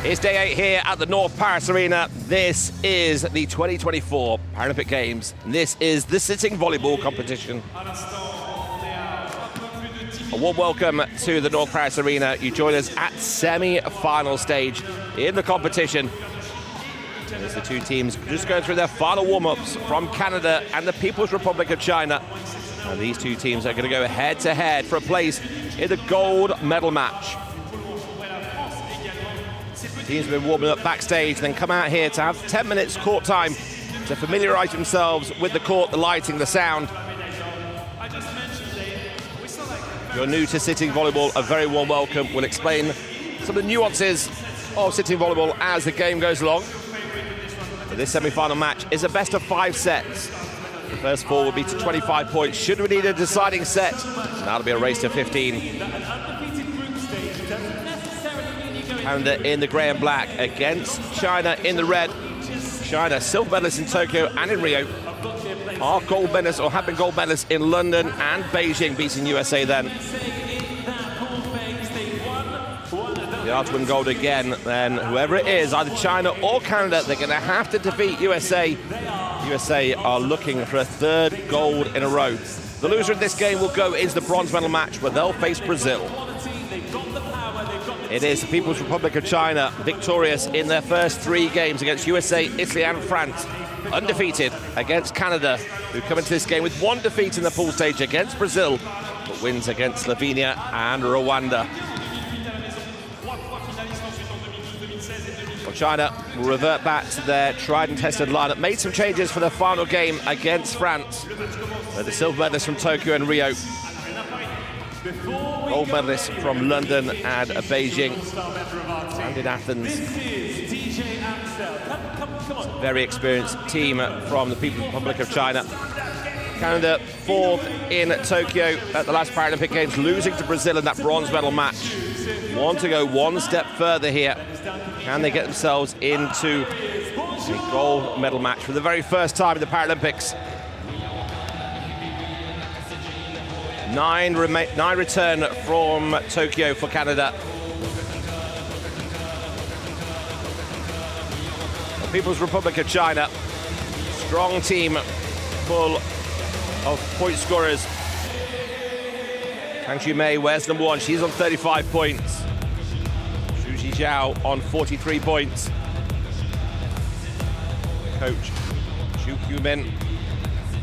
It's day 8 here at the North Paris Arena. This is the 2024 Paralympic Games. And this is the sitting volleyball competition. A warm welcome to the North Paris Arena. You join us at semi-final stage in the competition. As the two teams just going through their final warm-ups from Canada and the People's Republic of China. And these two teams are going to go head-to-head for a place in the gold medal match. Teams have been warming up backstage, then come out here to have 10 minutes court time to familiarise themselves with the court, the lighting, the sound. If you're new to sitting volleyball, a very warm welcome. We'll explain some of the nuances of sitting volleyball as the game goes along. But this semi-final match is a best of 5 sets. The first 4 will be to 25 points. Should we need a deciding set, that'll be a race to 15. Canada in the grey and black against China in the red. China silver medalists in Tokyo and in Rio. Are gold medalists or have been gold medalists in London and Beijing, beating USA then. They are to win gold again, then whoever it is, either China or Canada, they're going to have to defeat USA. USA are looking for a 3rd gold in a row. The loser of this game will go into the bronze medal match where they'll face Brazil. It is the People's Republic of China victorious in their first 3 games against USA, Italy and France. Undefeated against Canada, who come into this game with 1 defeat in the pool stage against Brazil, but wins against Slovenia and Rwanda. Well, China will revert back to their tried and tested lineup. Made some changes for their final game against France. The silver medalists from Tokyo and Rio. Gold medalists from London and Beijing, and in Athens. Very experienced team from the People's Republic of China. Canada 4th in Tokyo at the last Paralympic Games, losing to Brazil in that bronze medal match. Want to go 1 step further here. Can they get themselves into the gold medal match for the very first time in the Paralympics? 9 return from Tokyo for Canada. The People's Republic of China, strong team full of point scorers. TANG Xuemei wears number 1, she's on 35 points. Yixiao on 43 points. Coach Zhu Yumin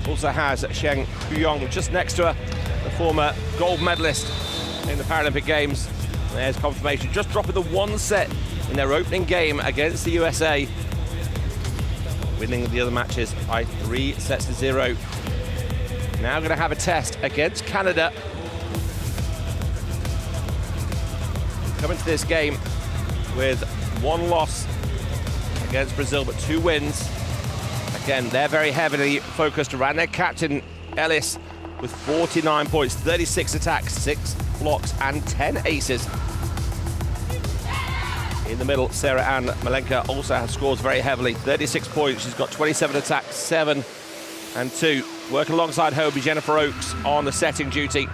also has Sheng Huyong just next to her, the former gold medalist in the Paralympic Games. There's confirmation, just dropping the 1 set in their opening game against the USA. Winning the other matches by 3 sets to 0. Now going to have a test against Canada. Coming to this game with 1 loss against Brazil, but 2 wins. Again, they're very heavily focused around their captain, ELLIS, with 49 points, 36 attacks, 6 blocks, and 10 aces. In the middle, Sarah Anne Melenka also has scores very heavily, 36 points. She's got 27 attacks, 7 and 2. Working alongside her will be Jennifer Oakes on the setting duty.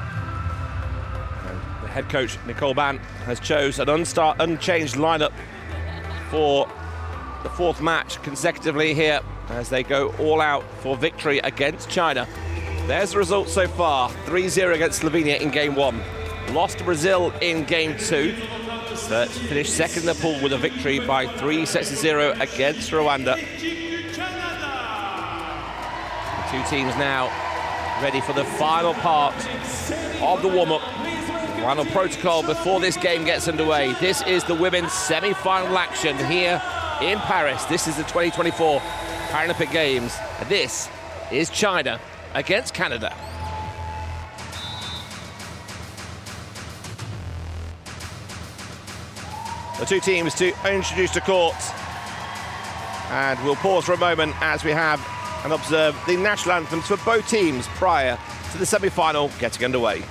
And the head coach, Nicole Ban, has chosen an unchanged lineup for the 4th match consecutively here as they go all out for victory against China. There's the result so far, 3-0 against Slovenia in game 1. Lost to Brazil in game 2, but finished 2nd in the pool with a victory by 3 sets to 0 against Rwanda. The 2 teams now ready for the final part of the warm-up. Final protocol before this game gets underway. This is the women's semi-final action here in Paris. This is the 2024 Paralympic Games. And this is China against Canada. The 2 teams to introduce to court. And we'll pause for a moment as we have and observe the national anthems for both teams prior to the semi-final getting underway.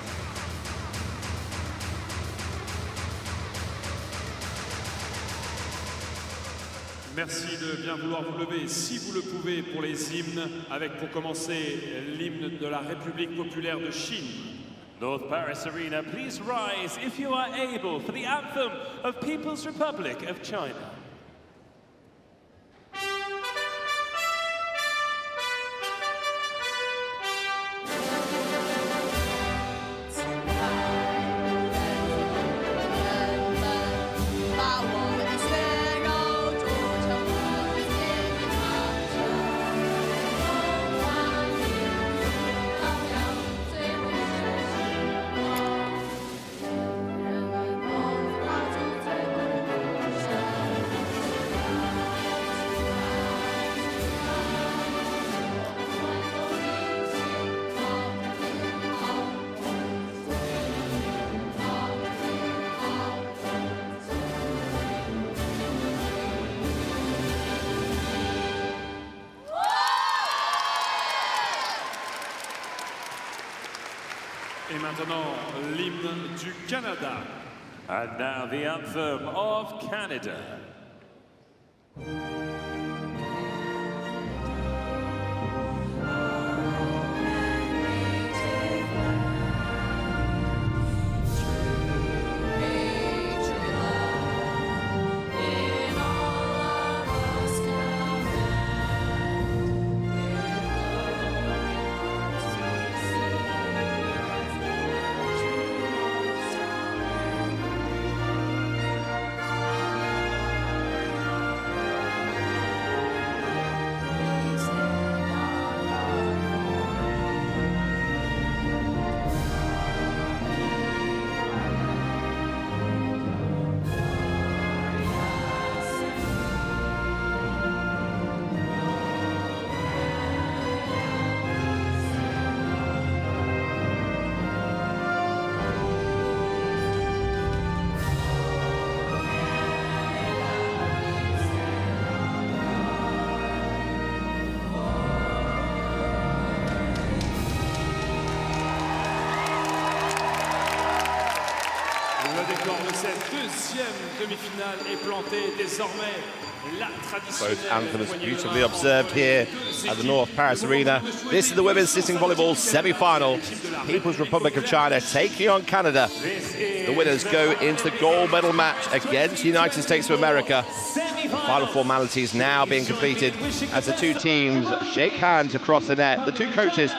Merci de bien vouloir vous lever, si vous le pouvez, pour les hymnes, avec pour commencer l'hymne de la République populaire de Chine. North Paris Arena, please rise if you are able for the anthem of People's Republic of China. Et maintenant, l'hymne du Canada. And now the anthem of Canada. Both anthems beautifully observed here at the North Paris Arena. This is the women's sitting volleyball semi-final. People's Republic of China taking on Canada. The winners go into the gold medal match against the United States of America. The final formalities now being completed as the two teams shake hands across the net. The two coaches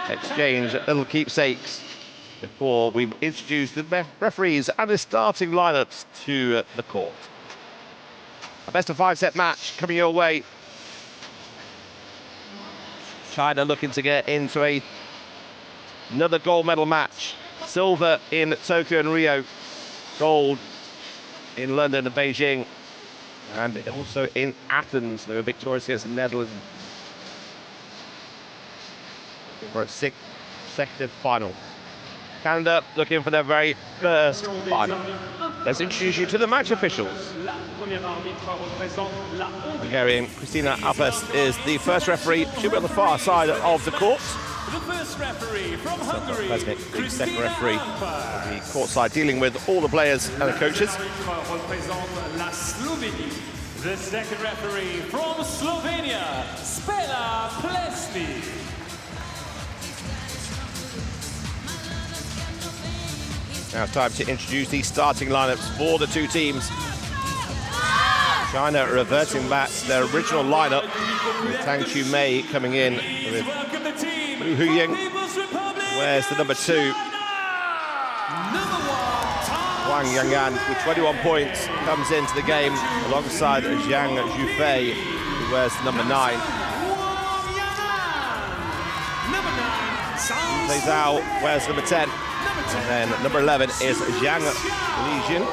exchange little keepsakes before we introduce the referees and the starting lineups to the court. A best-of-5 set match coming your way. China looking to get into another gold medal match. Silver in Tokyo and Rio, gold in London and Beijing, and also in Athens. They were victorious against the Netherlands for a 6th consecutive final. Canada looking for their very first final. Let's introduce you to the match officials. Hungarian Christina Apes is the first referee. She'll be on the far side of the court. The first referee from Hungary, the second referee on the court side, dealing with all the players and the coaches. The second referee from Slovenia, Spela Plesny. Now it's time to introduce the starting lineups for the two teams. China reverting back to their original lineup, with TANG Xuemei coming in with Huizi. Where's the number 2? WANG Yanan with 21 points comes into the game alongside ZHANG Xufei, who wears the number 9. ZHAO wears number 10. And then number 11 is ZHANG Lijun.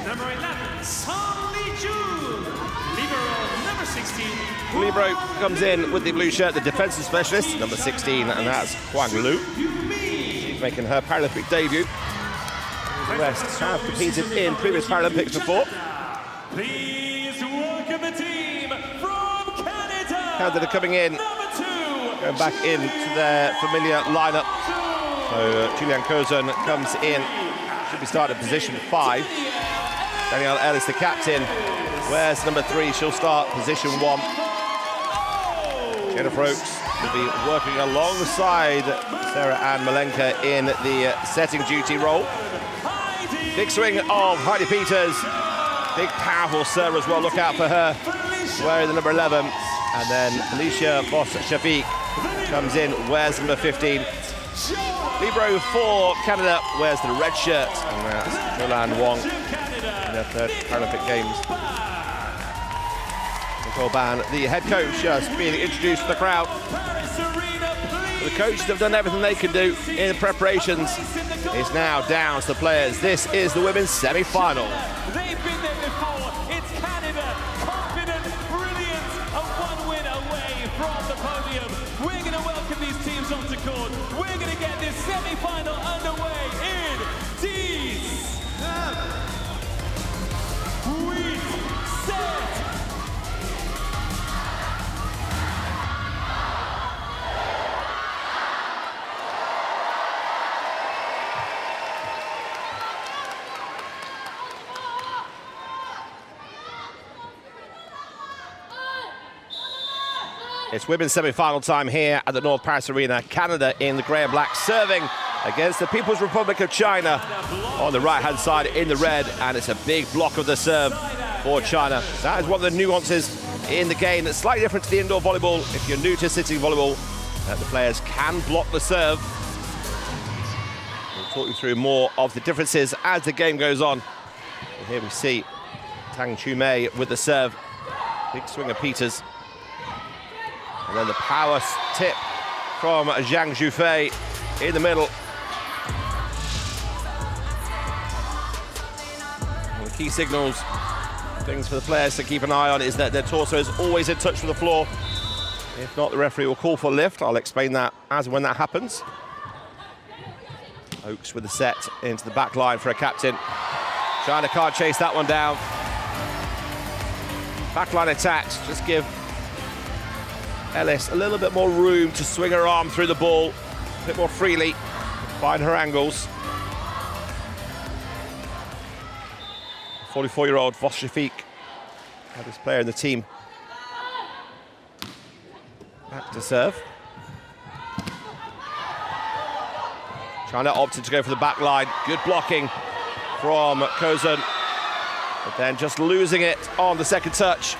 Number 11, ZHANG Lijun. Libero, number 16. Libero comes in with the blue shirt, the defensive specialist, number 16, and that's HUANG Lu. She's making her Paralympic debut. The rest have competed in previous Paralympics before. Please welcome the team from Canada. Canada coming in, going back into their familiar lineup. So Julian KOZUN comes in, should be starting at position 5. Danielle ELLIS, the captain, wears number 3. She'll start position 1. Jennifer Oakes will be working alongside Sarah and Melenka in the setting duty role. Big swing of Heidi Peters. Big powerful serve as well, look out for her, wearing the number 11. And then Felicia VOSS-SHAFIQ comes in, wears number 15. Libero for Canada wears the red shirt, and that's Jolan Wong in their third Paralympic Games. Nicole Ban, the head coach, just being introduced to the crowd. The coaches have done everything they can do in the preparations. It's now down to the players. This is the women's semi-final. They've been there before. It's Canada, confident, brilliant, and one win away from the podium. We're going to welcome these teams onto court. We're going to get this semi-final underway in 10, 8, 7. It's women's semi-final time here at the North Paris Arena. Canada in the grey and black, serving against the People's Republic of China on the right-hand side in the red, and it's a big block of the serve for China. That is one of the nuances in the game that's slightly different to the indoor volleyball. If you're new to sitting volleyball, the players can block the serve. We'll talk you through more of the differences as the game goes on. And here we see TANG Xuemei with the serve. Big swing of Peters. And then the power tip from ZHANG Xufei in the middle. And the key signals, things for the players to keep an eye on, is that their torso is always in touch with the floor. If not, the referee will call for a lift. I'll explain that as and when that happens. Oaks with the set into the back line for a captain. China can't chase that one down. Backline attacks, just give ELLIS a little bit more room to swing her arm through the ball a bit more freely, find her angles. 44-year-old VOSS-SHAFIQ, this player in the team. Back to serve. China opted to go for the back line. Good blocking from KOZUN, but then just losing it on the second touch.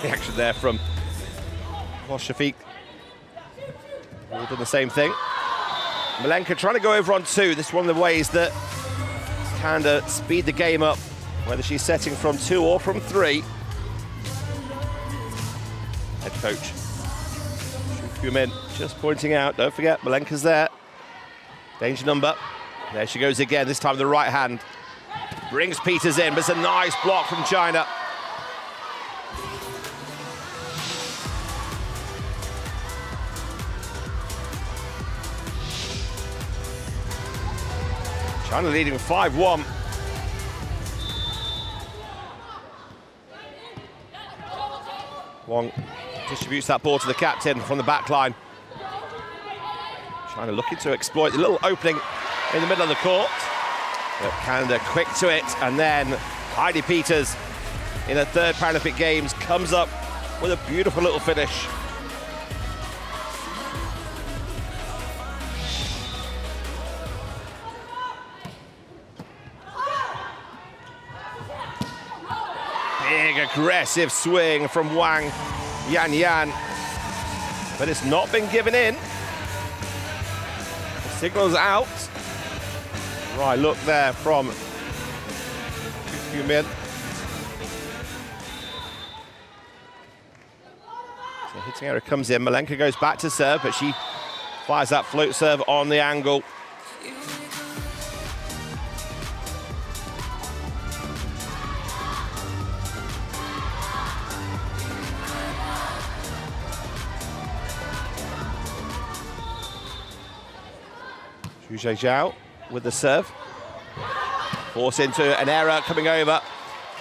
The action there from VOSS-SHAFIQ. All done the same thing. Melenka trying to go over on 2. This is one of the ways that Canada speed the game up, whether she's setting from 2 or from 3. Head coach Xuemin just pointing out, don't forget, Melenka's there. Danger number. There she goes again, this time the right hand. Brings Peters in, but it's a nice block from China. China leading 5-1. Wong distributes that ball to the captain from the back line. China looking to exploit the little opening in the middle of the court. But Canada quick to it, and then Heidi Peters in her third Paralympic Games comes up with a beautiful little finish. Big aggressive swing from WANG Yanan, but it's not been given in. The signal's out. Right, look there from Xuemin. So hitting error comes in. Melenka goes back to serve, but she fires that float serve on the angle. ZHAO with the serve. Force into an error coming over.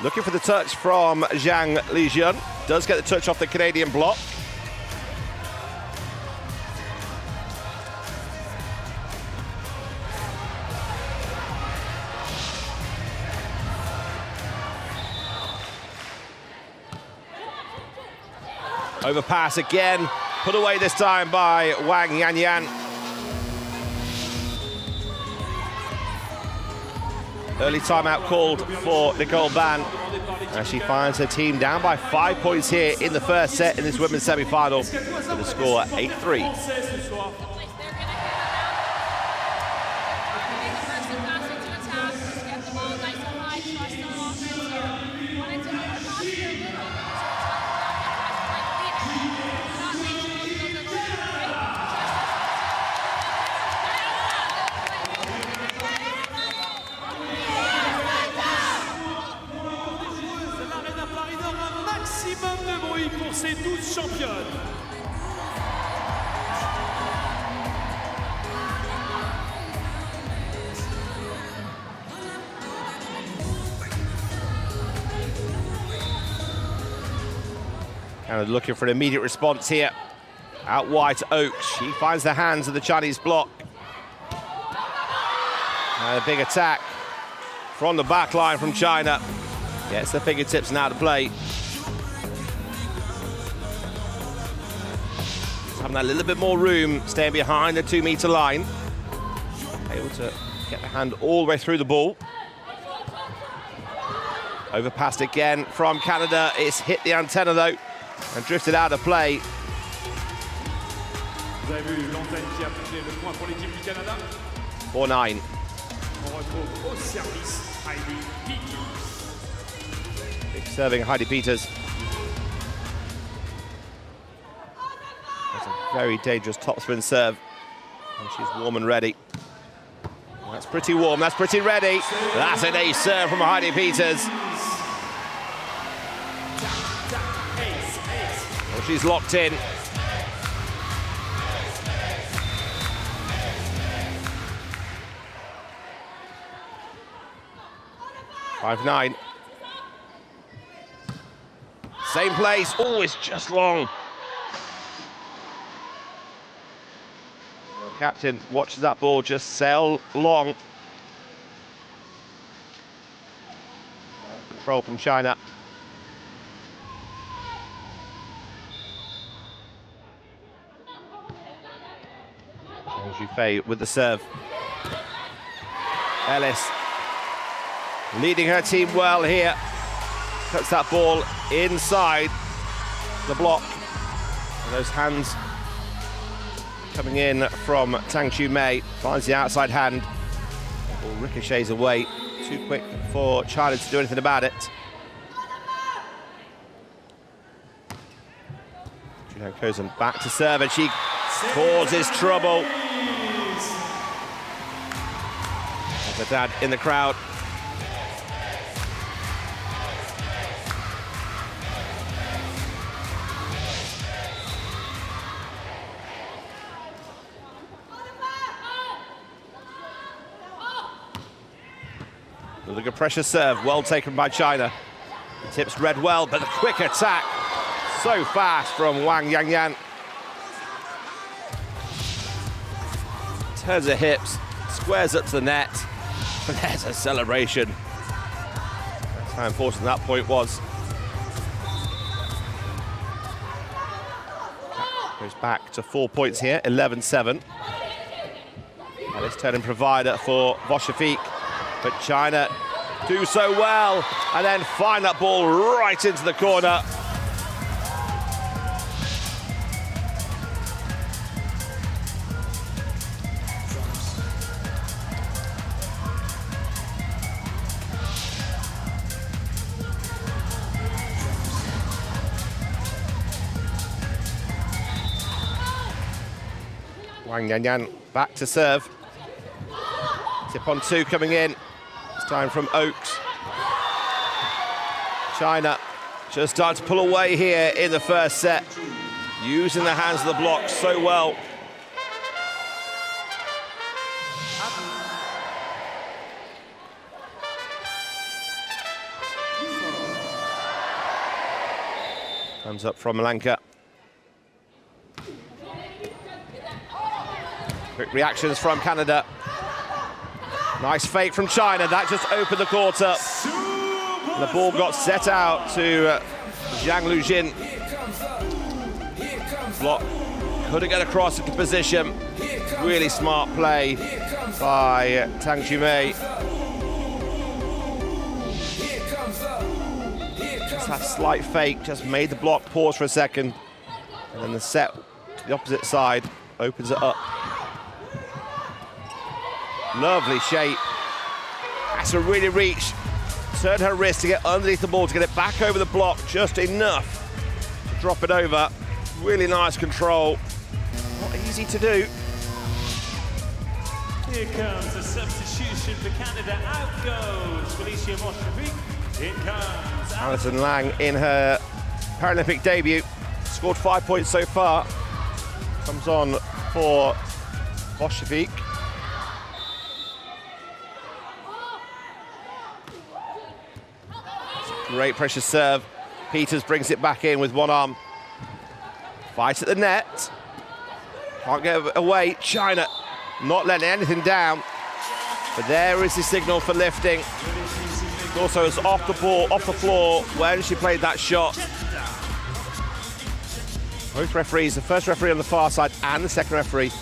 Looking for the touch from ZHANG Lijun. Does get the touch off the Canadian block. Overpass again, put away this time by WANG Yanan. Early timeout called for Nicole Ban as she finds her team down by 5 points here in the first set in this women's semi-final with the score 8-3. Ces 12 championnes. Canada looking for an immediate response here. Out wide to Oaks. She finds the hands of the Chinese block. And a big attack from the back line from China. Gets the fingertips now to play. Having a little bit more room, staying behind the 2-meter line. Able to get the hand all the way through the ball. Overpassed again from Canada. It's hit the antenna though and drifted out of play. Vous avez vu l'antenne qui a pris le point pour l'équipe du Canada. 4-9. On retrouve au service Heidi Peters. Big serving Heidi Peters. That's a very dangerous topspin serve. And she's warm and ready. That's pretty warm, that's pretty ready. That's an ace serve from Heidi Peters. Well, she's locked in. Five-9. Same place. Oh, it's just long. Captain watches that ball just sail long. Control from China. ZHANG Xufei with the serve. ELLIS leading her team well here. Puts that ball inside the block. And those hands coming in from TANG Xuemei, finds the outside hand. The ball ricochets away. Too quick for China to do anything about it. KOZUN back to serve and she causes trouble. There's her dad in the crowd. Look at pressure serve, well taken by China. The tips read well, but the quick attack, so fast from WANG Yanan. Turns her hips, squares up to the net, and there's a celebration. That's how important that point was. Goes back to 4 points here, 11-7. This turning provider for VOSS-SHAFIQ. But China do so well and then find that ball right into the corner. WANG Yanan back to serve. Tip on 2 coming in. This time from Oaks. China just starting to pull away here in the first set, using the hands of the block so well. Thumbs up from Melenka. Quick reactions from Canada. Nice fake from China, that just opened the court up. And the ball got set out to ZHANG Lijun. Block. Couldn't get across into position. Really smart play by TANG Xuemei. Just that slight fake, just made the block pause for a second. And then the set to the opposite side opens it up. Lovely shape. Has to really reach. Turn her wrist to get underneath the ball, to get it back over the block just enough to drop it over. Really nice control. Not easy to do. Here comes a substitution for Canada. Out goes Felicia. In comes Allison Lang in her Paralympic debut. Scored 5 points so far. Comes on for VOSS-SHAFIQ. Great pressure serve. Peters brings it back in with one arm. Fight at the net. Can't get away. China not letting anything down. But there is the signal for lifting. Also, it's off the ball, off the floor when she played that shot. Both referees, the first referee on the far side and the second referee,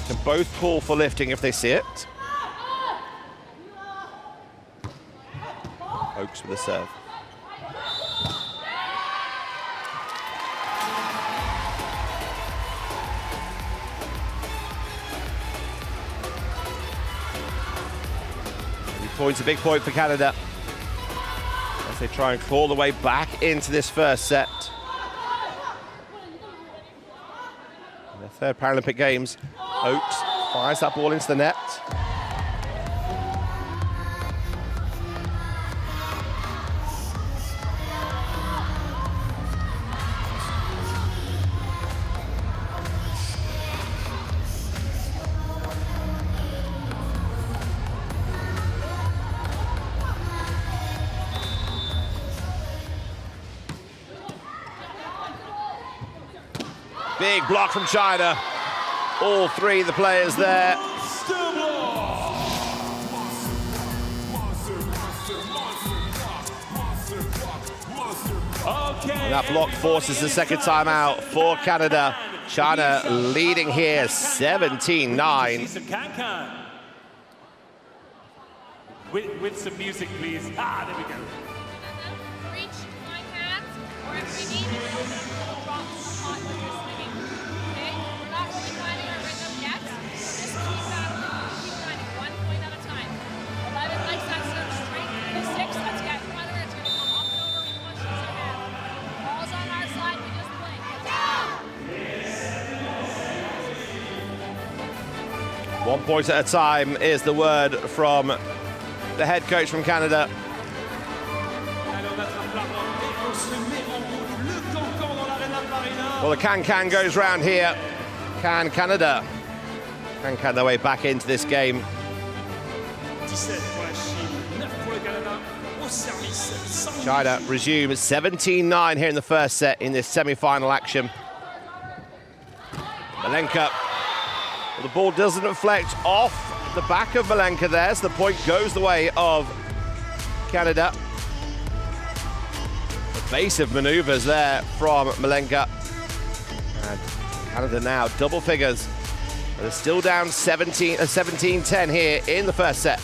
can both call for lifting if they see it. Oaks with the serve. Point's a big point for Canada as they try and claw the way back into this first set. In their third Paralympic Games, Oaks fires that ball into the net. Big block from China. All three of the players there. And that block forces the second time out for Canada. China leading here 17-9. With some music, please. Ah, there we go. Reach, find hands, or if we need it, drop on when you're swinging. Okay? We're not really finding our rhythm yet. Just keep grinding 1 point at a time. 11 likes that serve straight. 6, let's get weather. It's going to come up and over. We want you to have. Ball's on our side. We just play. Go! 1 point at a time is the word from the head coach from Canada. Well, the can goes round here. Can Canada their way back into this game? China resumes 17-9 here in the first set in this semi-final action. Melenka, well, the ball doesn't reflect off the back of Melenka there, so the point goes the way of Canada. Evasive maneuvers there from Melenka. And Canada now double figures. But they're still down 17-10 here in the first set.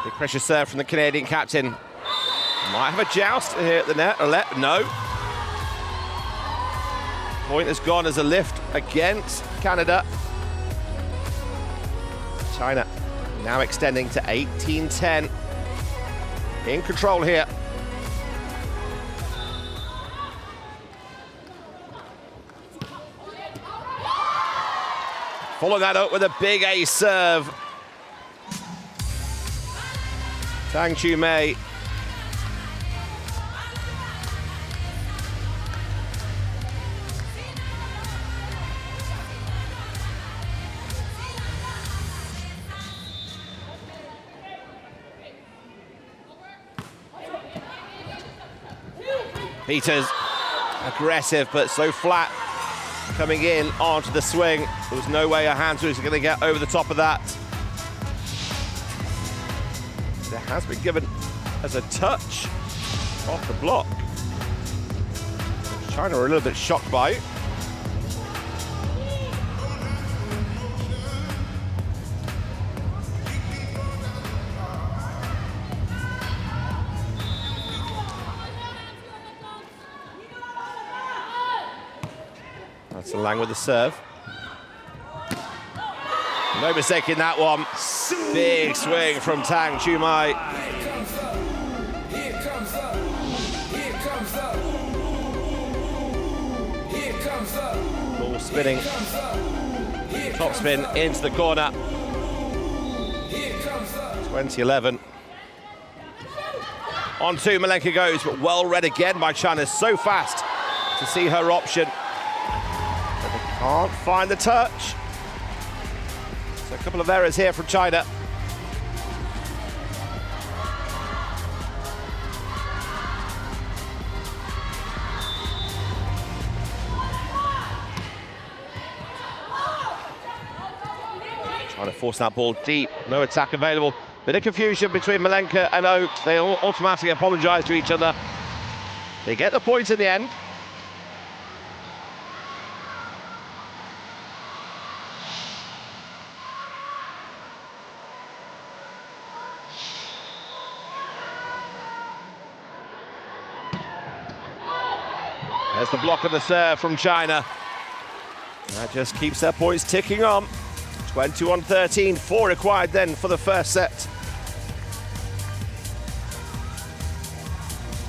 Big pressure serve from the Canadian captain. Might have a joust here at the net. No. Point has gone as a lift against Canada. China now extending to 18-10. In control here. Follow that up with a big ace serve. TANG Xuemei. Peters, aggressive, but so flat, coming in onto the swing. There was no way her hands was going to get over the top of that. It has been given as a touch off the block. China are a little bit shocked by it. That's a Lang with the serve. No mistake in that one. Big swing from TANG Xuemei. Ball spinning. Top spin into the corner. 20-11. On two, Melenka goes, but well read again by China. So fast to see her option. But they can't find the touch. So a couple of errors here from China. Trying to force that ball deep, no attack available. Bit of confusion between Melenka and Oaks. They all automatically apologise to each other. They get the point in the end. There's the block of the serve from China. That just keeps their points ticking on. 21-13, 4 required then for the first set.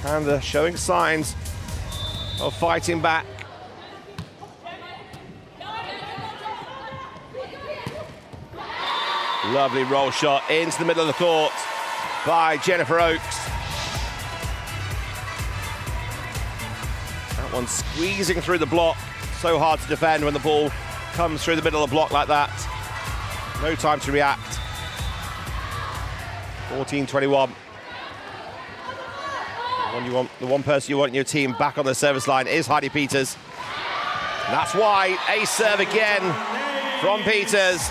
And showing signs of fighting back. Lovely roll shot into the middle of the court by Jennifer Oaks. That one squeezing through the block. So hard to defend when the ball comes through the middle of the block like that. No time to react. 14-21. The one person you want in your team back on the service line is Heidi Peters. And that's why ace serve again from Peters.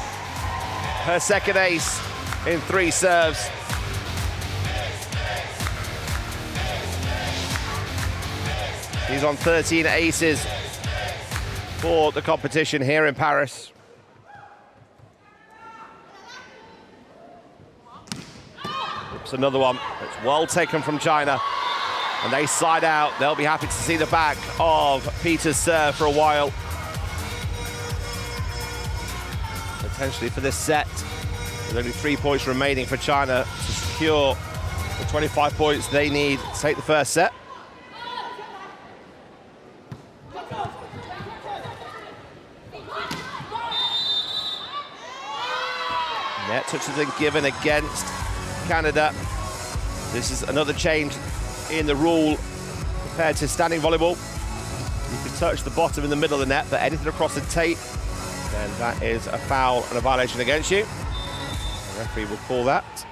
Her second ace in 3 serves. She's on 13 aces for the competition here in Paris. Oops, another one. It's well taken from China. And they slide out. They'll be happy to see the back of Peters' serve for a while. Potentially for this set, with only 3 points remaining for China to secure the 25 points they need to take the first set. Net touch has been given against Canada. This is another change in the rule compared to standing volleyball. You can touch the bottom in the middle of the net, but anything across the tape, then that is a foul and a violation against you. The referee will call that.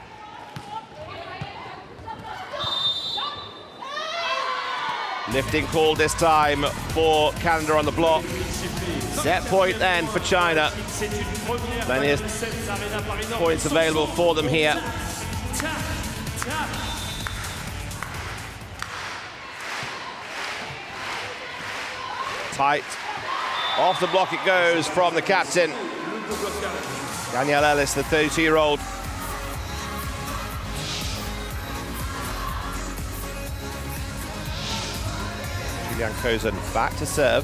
Lifting call this time for Canada on the block. Set point then for China. Plenty of points available for them here. Tight. Off the block it goes from the captain. Danielle Ellis, the 32-year-old. Julian KOZUN back to serve.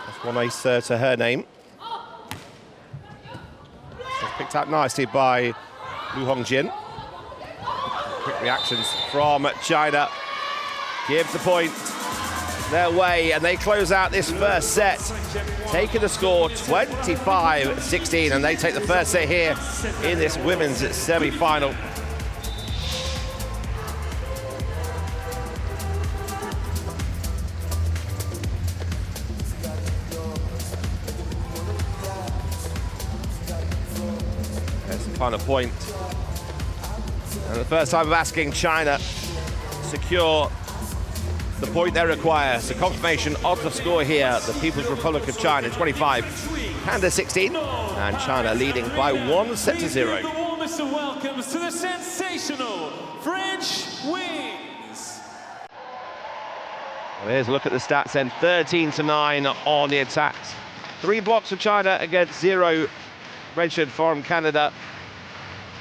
That's one ace to her name. That's picked out nicely by Lu Hongqin. Quick reactions from China. Gives the point their way, and they close out this first set, taking the score 25-16, and they take the first set here in this women's semi-final. There's the final point. And the first time of asking China secure the point they require. So confirmation of the score here. The People's Republic of China 25, Canada 16, and China leading by 1-0. The warmest of welcomes to the sensational French wings. Well, here's a look at the stats then. 13-9 on the attacks. 3 blocks for China against 0 registered from Canada.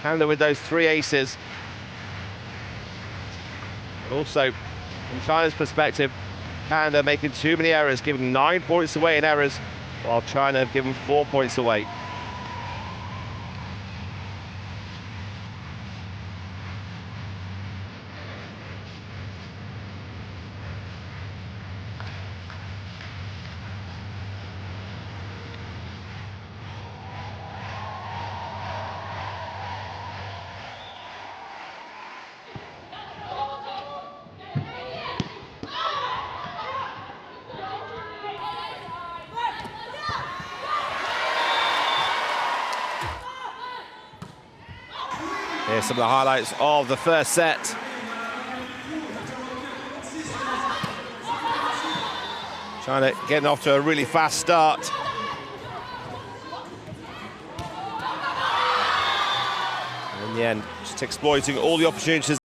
Canada with those 3 aces. But also, from China's perspective, Canada making too many errors, giving 9 points away in errors, while China have given 4 points away. Here's some of the highlights of the first set. China getting off to a really fast start. And in the end, just exploiting all the opportunities.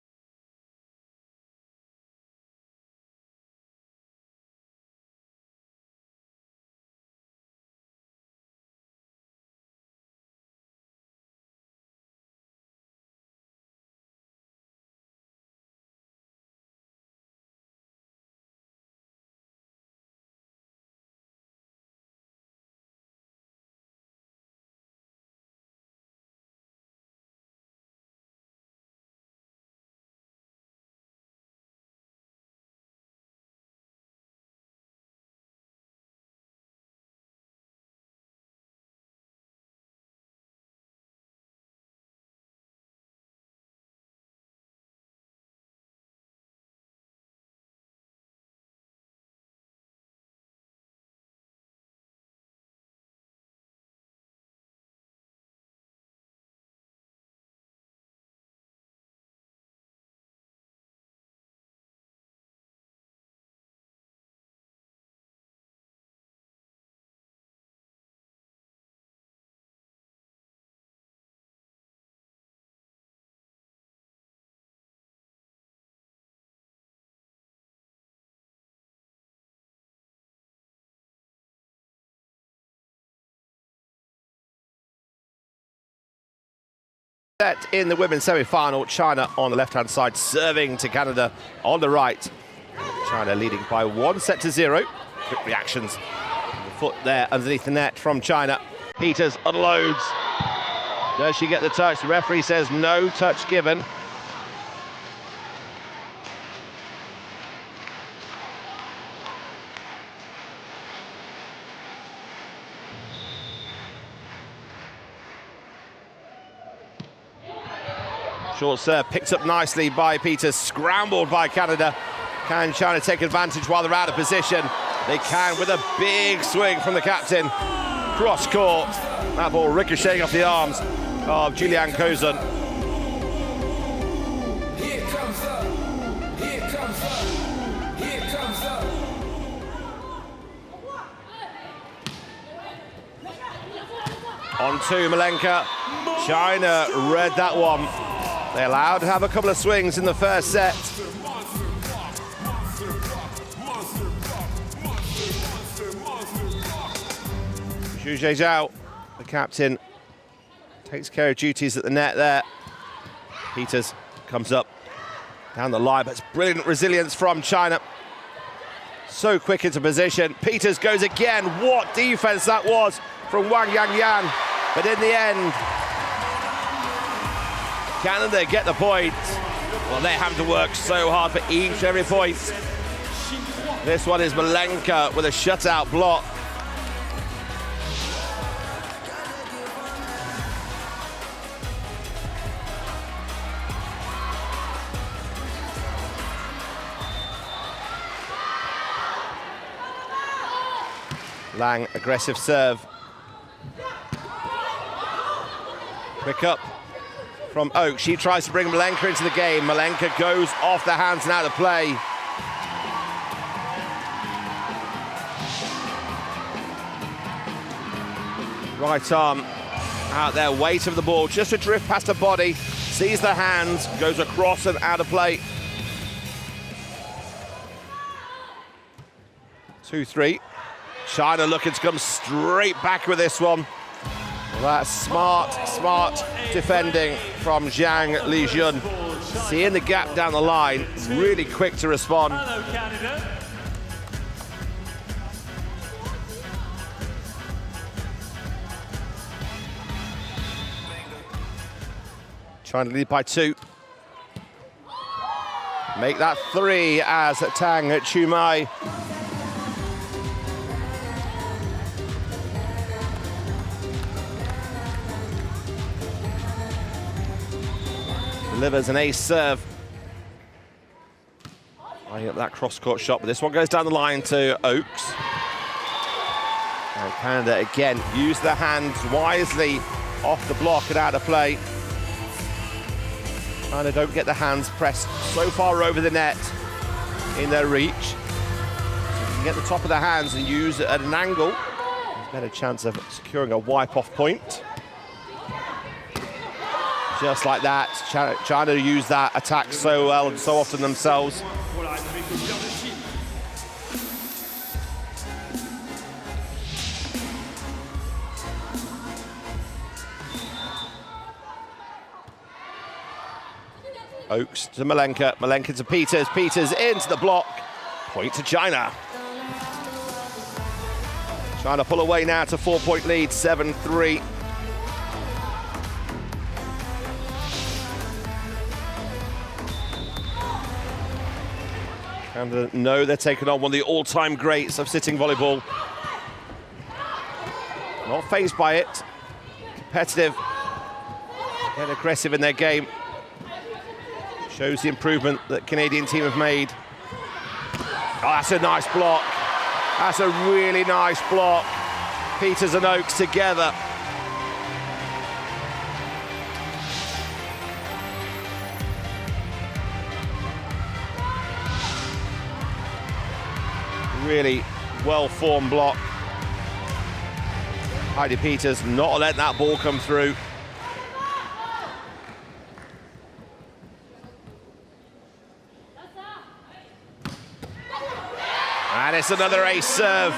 Set in the women's semi-final, China on the left-hand side, serving to Canada on the right. China leading by 1-0. Quick reactions. The foot there underneath the net from China. Peters unloads. Does she get the touch? The referee says no touch given. Short serve picked up nicely by Peters, scrambled by Canada. Can China take advantage while they're out of position? They can with a big swing from the captain. Cross court. That ball ricocheting off the arms of Julian KOZUN. On to Melenka. China read that one. They allowed to have a couple of swings in the first set. Zhu Zhejiao, the captain, takes care of duties at the net there. Peters comes up down the line, but it's brilliant resilience from China. So quick into position. Peters goes again. What defense that was from WANG Yanan. But in the end, Canada get the point. Well, they have to work so hard for each and every point. This one is Melenka with a shutout block. Lang, aggressive serve. Quick up from Oak. She tries to bring Melenka into the game. Melenka goes off the hands and out of play. Right arm out there, weight of the ball, just a drift past her body, sees the hands, goes across and out of play. 2-3. China looking to come straight back with this one. Well, that's smart defending from ZHANG Lijun. Seeing the gap down the line, really quick to respond. Hello, Canada. Trying to lead by 2. Make that 3 as TANG Xuemei. Delivers an ace serve. Eyeing up that cross-court shot, but this one goes down the line to Oaks. And Canada again use the hands wisely off the block and out of play. China don't get the hands pressed so far over the net in their reach. So if you can get the top of the hands and use it at an angle, there's a better chance of securing a wipe-off point. Just like that, China use that attack so well and so often themselves. Oaks to Melenka, Melenka to Peters, Peters into the block. Point to China. China pull away now to 4-point lead, 7-3. Canada know they're taking on one of the all-time greats of sitting volleyball. Not fazed by it. Competitive. Get aggressive in their game. Shows the improvement that Canadian team have made. Oh, that's a nice block. That's a really nice block. Peters and Oaks together. Really well-formed block. Heidi Peters not letting that ball come through. And it's another ace serve.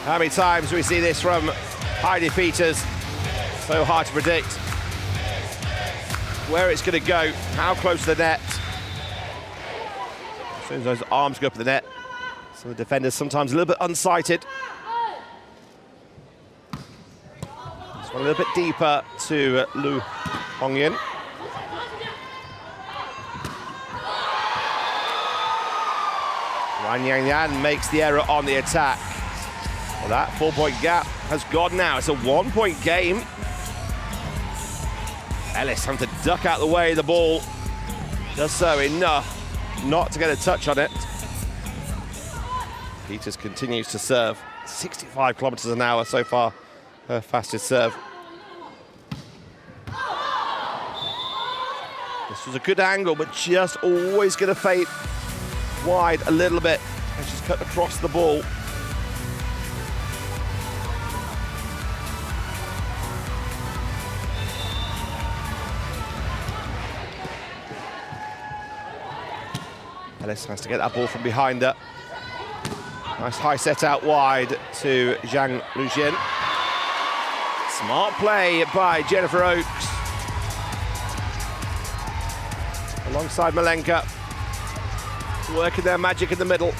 How many times we see this from Heidi Peters? So hard to predict where it's going to go, how close to the net. As soon as those arms go up to the net, some of the defenders sometimes a little bit unsighted. This one a little bit deeper to LYU Hongqin. WANG Yanan makes the error on the attack. Well, that 4-point gap has gone now. It's a 1-point game. Ellis having to duck out the way of the ball. Just so enough not to get a touch on it. Peters continues to serve. 65 kilometers an hour so far, her fastest serve. This was a good angle, but just always going to fade wide a little bit, and she's cut across the ball. Ellis has to get that ball from behind her. Nice high set out wide to ZHANG Lijun. Smart play by Jennifer Oaks. Alongside Melenka. Working their magic in the middle.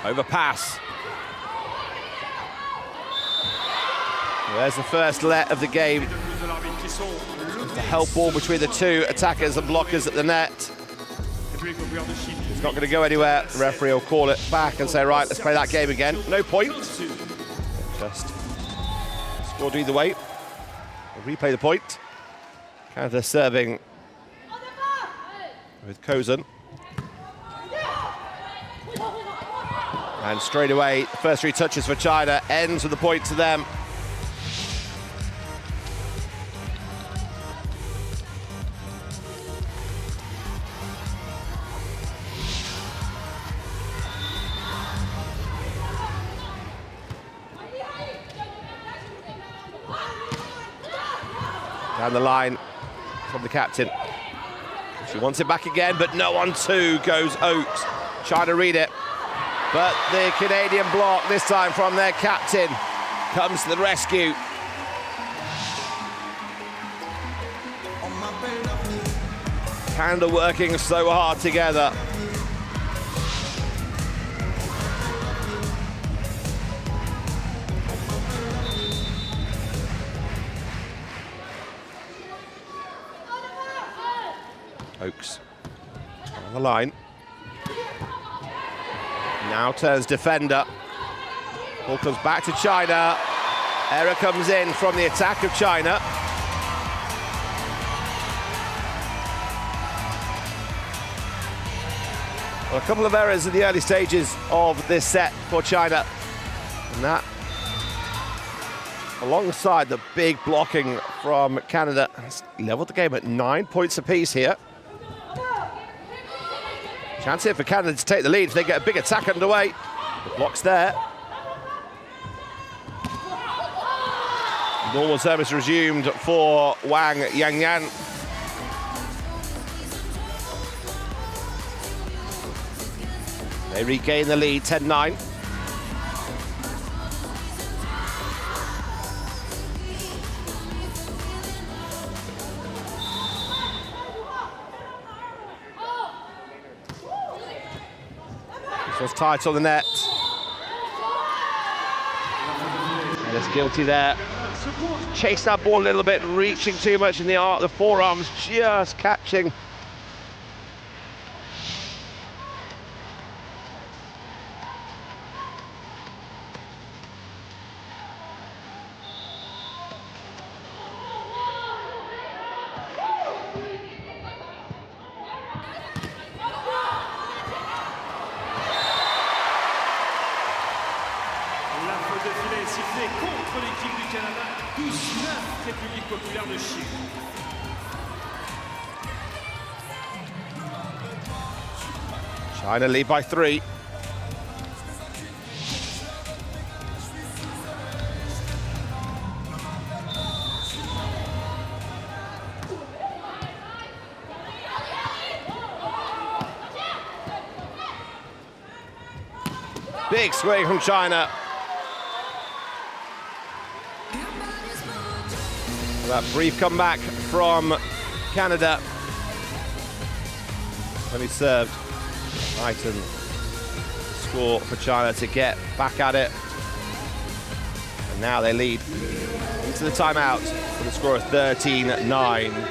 Overpass. There's the first let of the game. The help ball between the two attackers and blockers at the net. It's not going to go anywhere. The referee will call it back and say, right, let's play that game again. No point. Just scored either way. We'll replay the point. Canada serving with KOZUN. And straight away, the first 3 touches for China ends with the point to them. Down the line from the captain. She wants it back again, but no on 2 goes Oaks. Trying to read it. But the Canadian block, this time from their captain, comes to the rescue. Canada working so hard together. Oaks on the line. Now turns defender. Ball comes back to China. Error comes in from the attack of China. Well, a couple of errors in the early stages of this set for China. And that, alongside the big blocking from Canada, has leveled the game at 9 points apiece here. Chance here for Canada to take the lead if they get a big attack underway. The block's there. Normal service resumed for WANG Yanan. They regain the lead, 10-9. This was tight on the net. And it's guilty there. Chased that ball a little bit, reaching too much in the forearms, just catching. China lead by 3. Big swing from China. That brief comeback from Canada. Only served. Right, and score for China to get back at it. And now they lead into the timeout with a score of 13-9.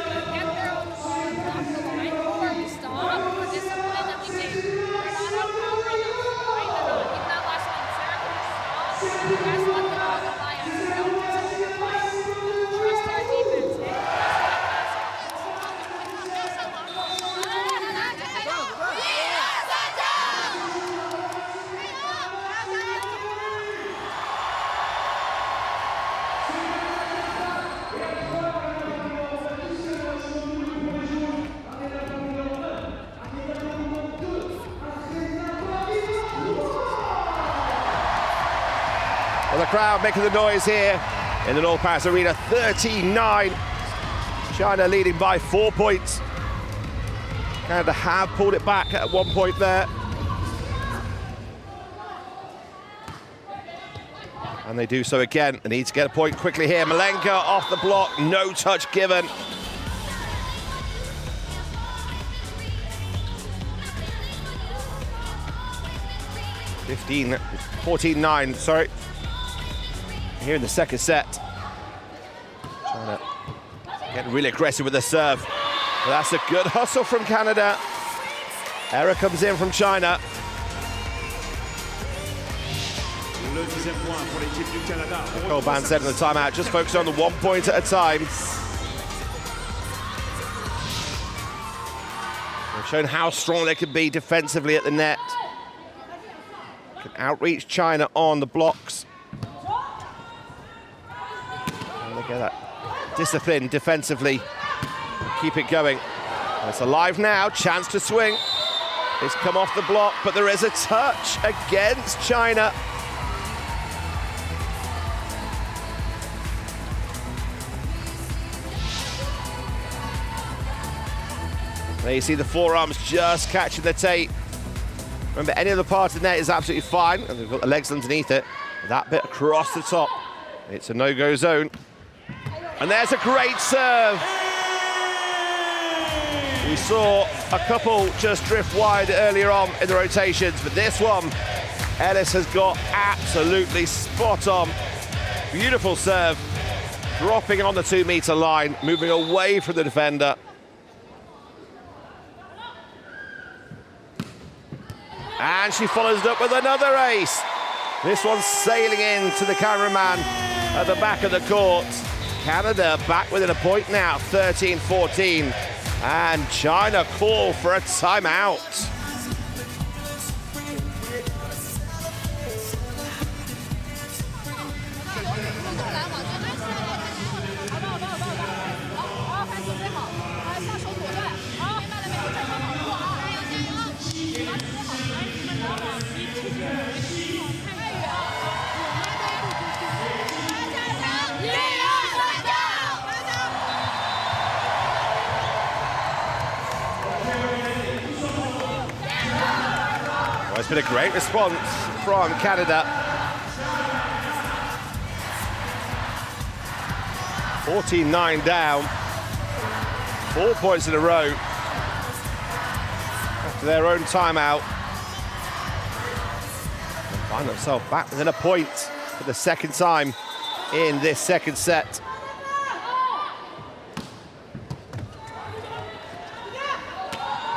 Well, the crowd making the noise here in the North Paris Arena, 13-9. China leading by 4 points. Canada have pulled it back at 1 point there. And they do so again. They need to get a point quickly here. Melenka off the block, no touch given. (15) 14-9, sorry. Here in the second set. China getting really aggressive with the serve. But that's a good hustle from Canada. Error comes in from China. Nicole Ban said in the timeout, just focus on the 1 point at a time. They've shown how strong they can be defensively at the net. Can outreach China on the blocks. And look at that discipline defensively. Keep it going. And it's alive now, chance to swing. It's come off the block, but there is a touch against China. There you see the forearms just catching the tape. Remember, any other part of the net is absolutely fine, and they've got the legs underneath it. That bit across the top, it's a no-go zone. And there's a great serve. We saw a couple just drift wide earlier on in the rotations, but this one, ELLIS has got absolutely spot on. Beautiful serve, dropping on the 2-meter line, moving away from the defender. And she follows it up with another ace. This one's sailing into the cameraman at the back of the court. Canada back within a point now, 13-14. And China call for a timeout. Well, it's been a great response from Canada. 14-9 down. 4 points in a row after their own timeout. And find themselves back within a point for the second time in this second set.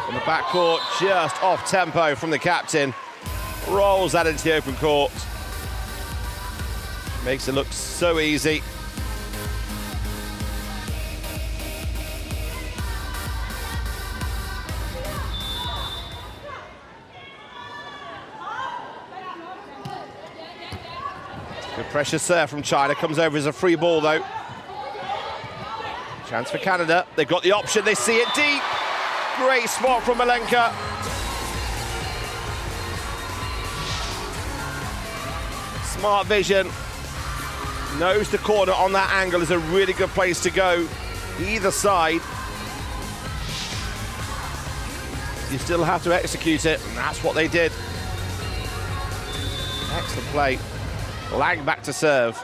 On the backcourt, just off tempo from the captain. Rolls that into the open court. Makes it look so easy. Good pressure serve from China. Comes over as a free ball, though. Chance for Canada. They've got the option. They see it deep. Great spot from Melenka. Smart vision. Knows the corner on that angle is a really good place to go. Either side. You still have to execute it, and that's what they did. Excellent play. Lang back to serve.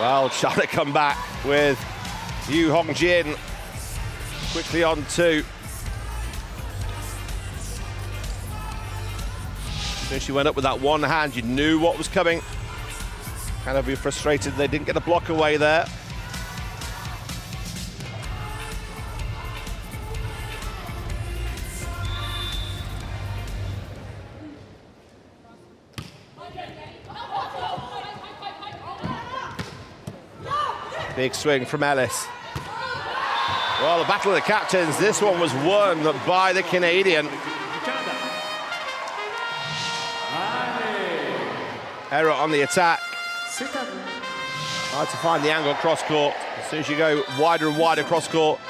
Well, trying to come back with LYU Hongqin quickly on 2. As soon as she went up with that one hand, you knew what was coming. Kind of be frustrated they didn't get a block away there. Big swing from ELLIS. Well, the battle of the captains. This one was won by the Canadian. Error on the attack. Hard to find the angle cross court. As soon as you go wider and wider cross court,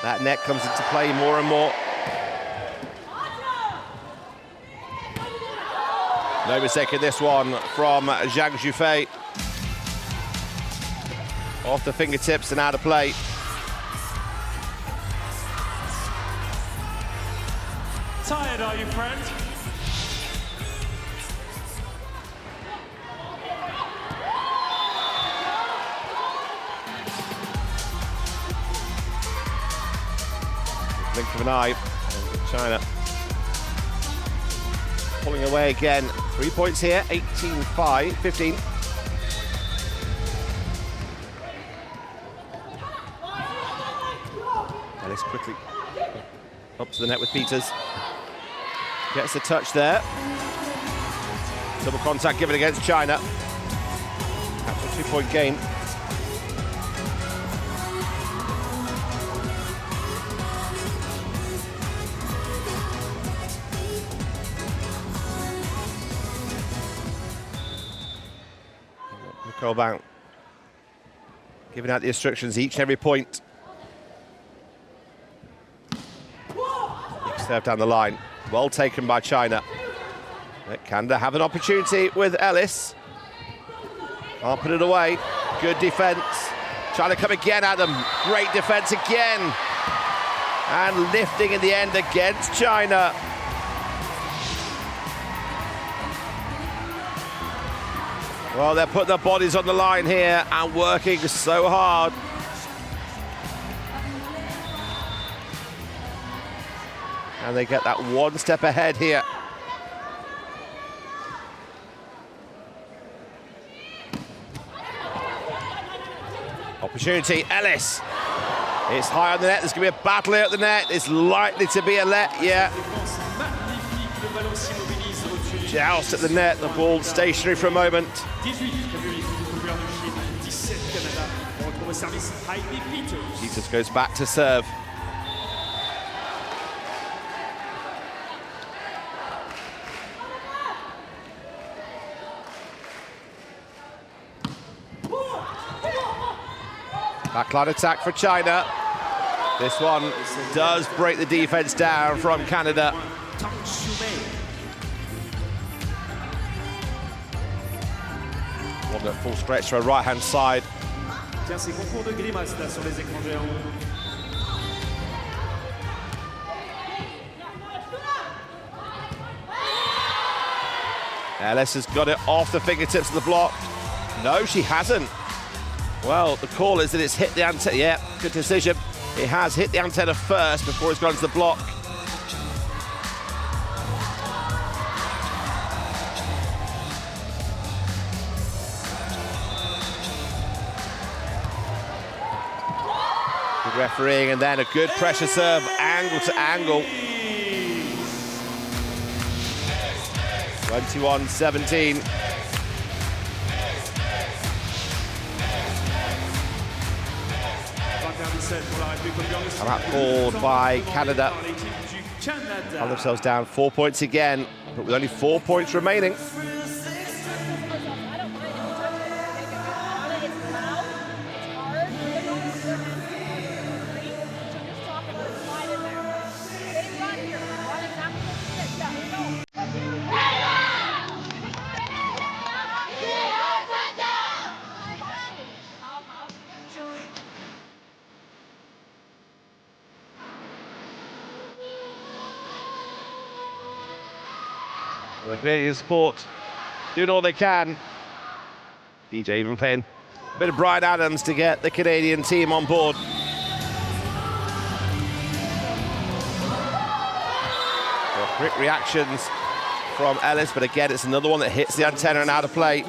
that net comes into play more and more. No mistake in this one from ZHANG Xufei. Off the fingertips and out of play. Tired, are you, friend? Blink of an eye. China pulling away again. 3 points here. 18-5, 15. ELLIS quickly up to the net with Peters. Gets the touch there. Double contact given against China. After a 2-point game. Kobang giving out the instructions each and every point. Big serve down the line. Well taken by China. Let Canada have an opportunity with Ellis. Can't put it away. Good defense. China come again at them. Great defense again. And lifting in the end against China. Well, they're putting their bodies on the line here and working so hard. And they get that one step ahead here. Opportunity, Ellis. It's high on the net, there's going to be a battle here at the net. It's likely to be a let, yeah. Joust at the net, the ball stationary for a moment. Jesus goes back to serve. Backline attack for China. This one does break the defense down from Canada. One at full stretch to her right-hand side. Ellis has got it off the fingertips of the block. No, she hasn't. Well, the call is that it's hit the antenna. Yeah, good decision. It has hit the antenna first before it's gone to the block. Good refereeing, and then a good pressure serve, angle to angle. 21-17. And that called by Canada. Found themselves down 4 points again, but with only 4 points remaining. The Canadian support doing all they can. DJ even playing a bit of Brian Adams to get the Canadian team on board. Quick reactions from Ellis, but again, it's another one that hits the antenna and out of play.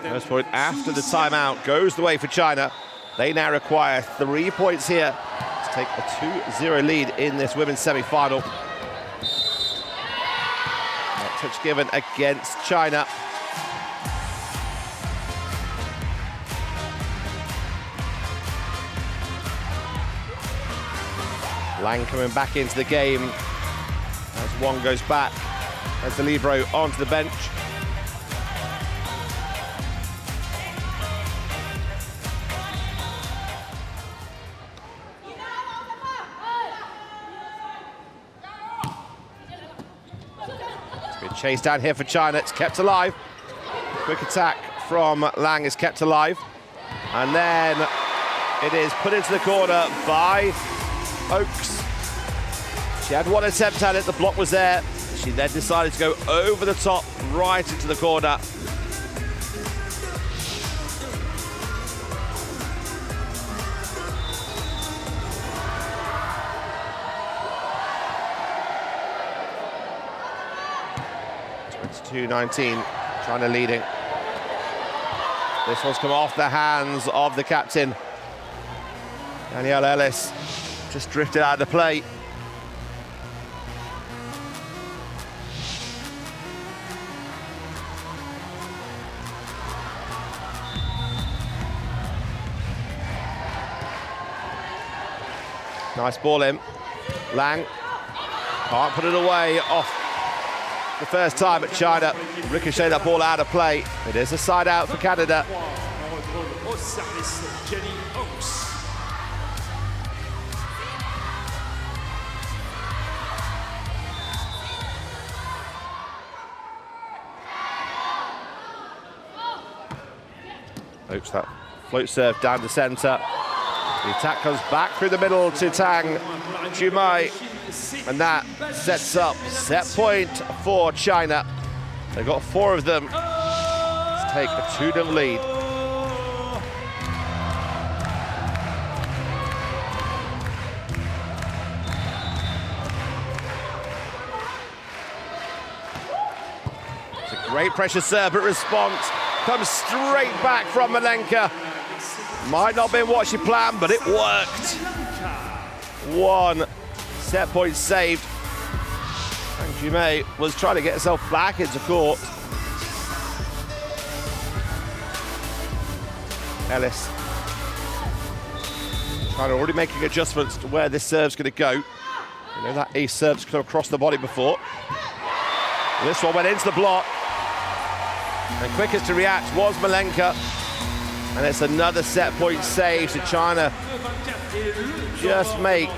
First point after the timeout goes the way for China. They now require 3 points here to take a 2-0 lead in this women's semi-final. Touch given against China. Lang coming back into the game as Wong goes back as the Libero onto the bench. It's been chased down here for China, it's kept alive. Quick attack from Lang is kept alive. And then it is put into the corner by Oaks. She had one attempt at it, the block was there. She then decided to go over the top, right into the corner. It's 22-19, China leading. This one's come off the hands of the captain, Danielle Ellis. Just drifted out of the play. Nice ball in. Lang can't put it away off the first time at China. Ricochet that ball out of play. It is a side out for Canada. Oops, that float serve down the centre. The attack comes back through the middle to TANG Xuemei, and that sets up set point for China. They've got 4 of them to take a 2-0 lead. It's a great pressure serve, but response comes straight back from Melenka. Might not have been what she planned, but it worked. 1 set point saved. And Limei was trying to get herself back into court. Ellis trying to already making adjustments to where this serve's going to go. You know, that ace serve's come across the body before. This one went into the block. And quickest to react was Melenka. And it's another set point save to China. Just make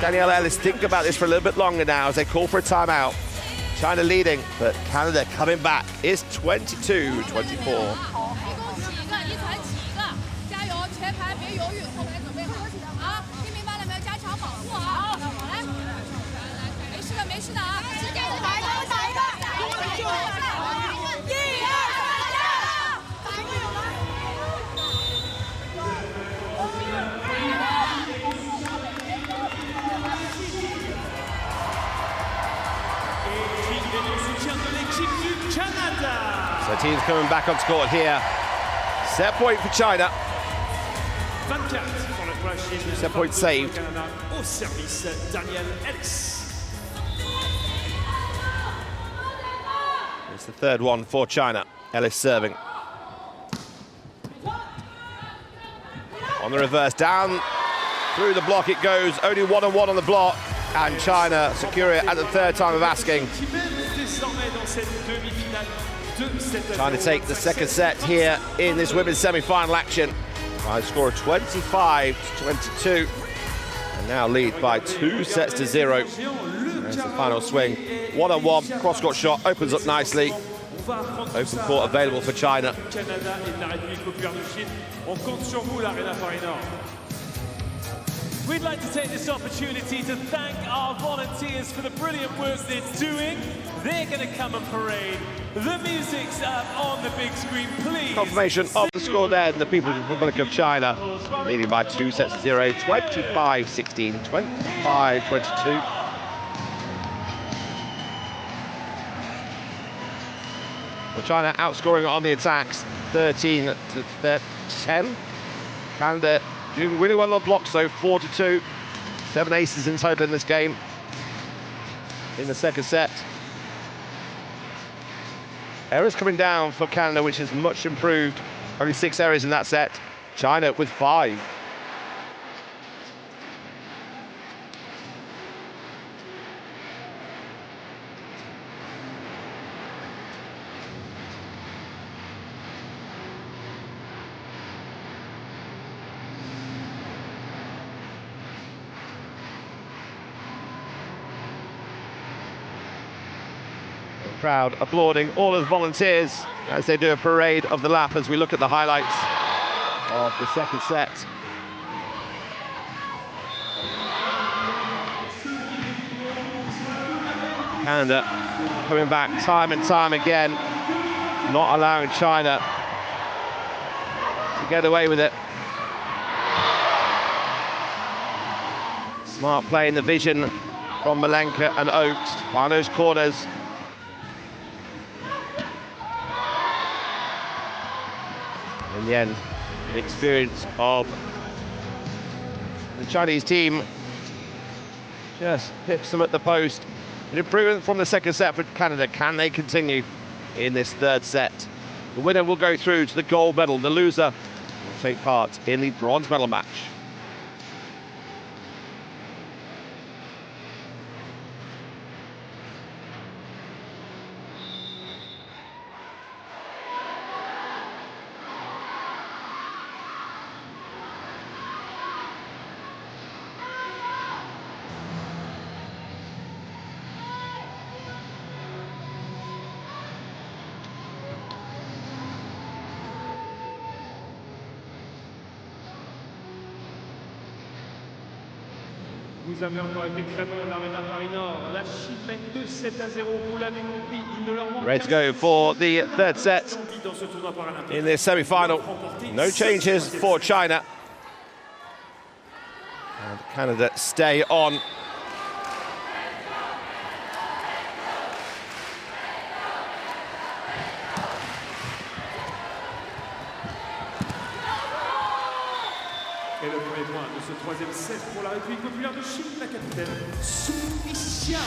Danielle Ellis think about this for a little bit longer now as they call for a timeout. China leading, but Canada coming back. It's 22-24. So team's coming back on court here. Set point for China. Set point saved. It's the third one for China. Ellis serving. On the reverse, down through the block it goes. Only 1-on-1 on the block. And China secure it at the third time of asking. Trying to take the second set here in this women's semi-final action. By a score of 25-22. And now lead by 2 sets to 0. There's the final swing. 1-on-1, cross-court shot, opens up nicely. Open court available for China. We'd like to take this opportunity to thank our volunteers for the brilliant work they're doing. They're going to come and parade. The music's up on the big screen, please. Confirmation of the score there. The People's Republic of China leading by 2 sets to 0, 25-16, 25-22. Well, China outscoring on the attacks, 13-10. Canada doing really well on blocks, so 4-2. 7 aces in total in this game. In the second set. Errors coming down for Canada, which is much improved. Only 6 errors in that set. China with 5. Crowd applauding all of the volunteers as they do a parade of the lap as we look at the highlights of the second set. Canada coming back time and time again, not allowing China to get away with it. Smart play in the vision from Melenka and Oakes on those corners. In the end, the experience of the Chinese team just hits them at the post. An improvement from the second set for Canada. Can they continue in this third set? The winner will go through to the gold medal. The loser will take part in the bronze medal match. Vous avez encore été très bon dans l'arène Paris-Nord. La Chine mène 2-7-0. Vous l'avez compris, il ne leur manque Ready to go for the third set in this semi-final. No changes for China. And Canada stay on. Et le premier point de ce troisième set pour la République populaire de Chine, la capitaine Yixiao.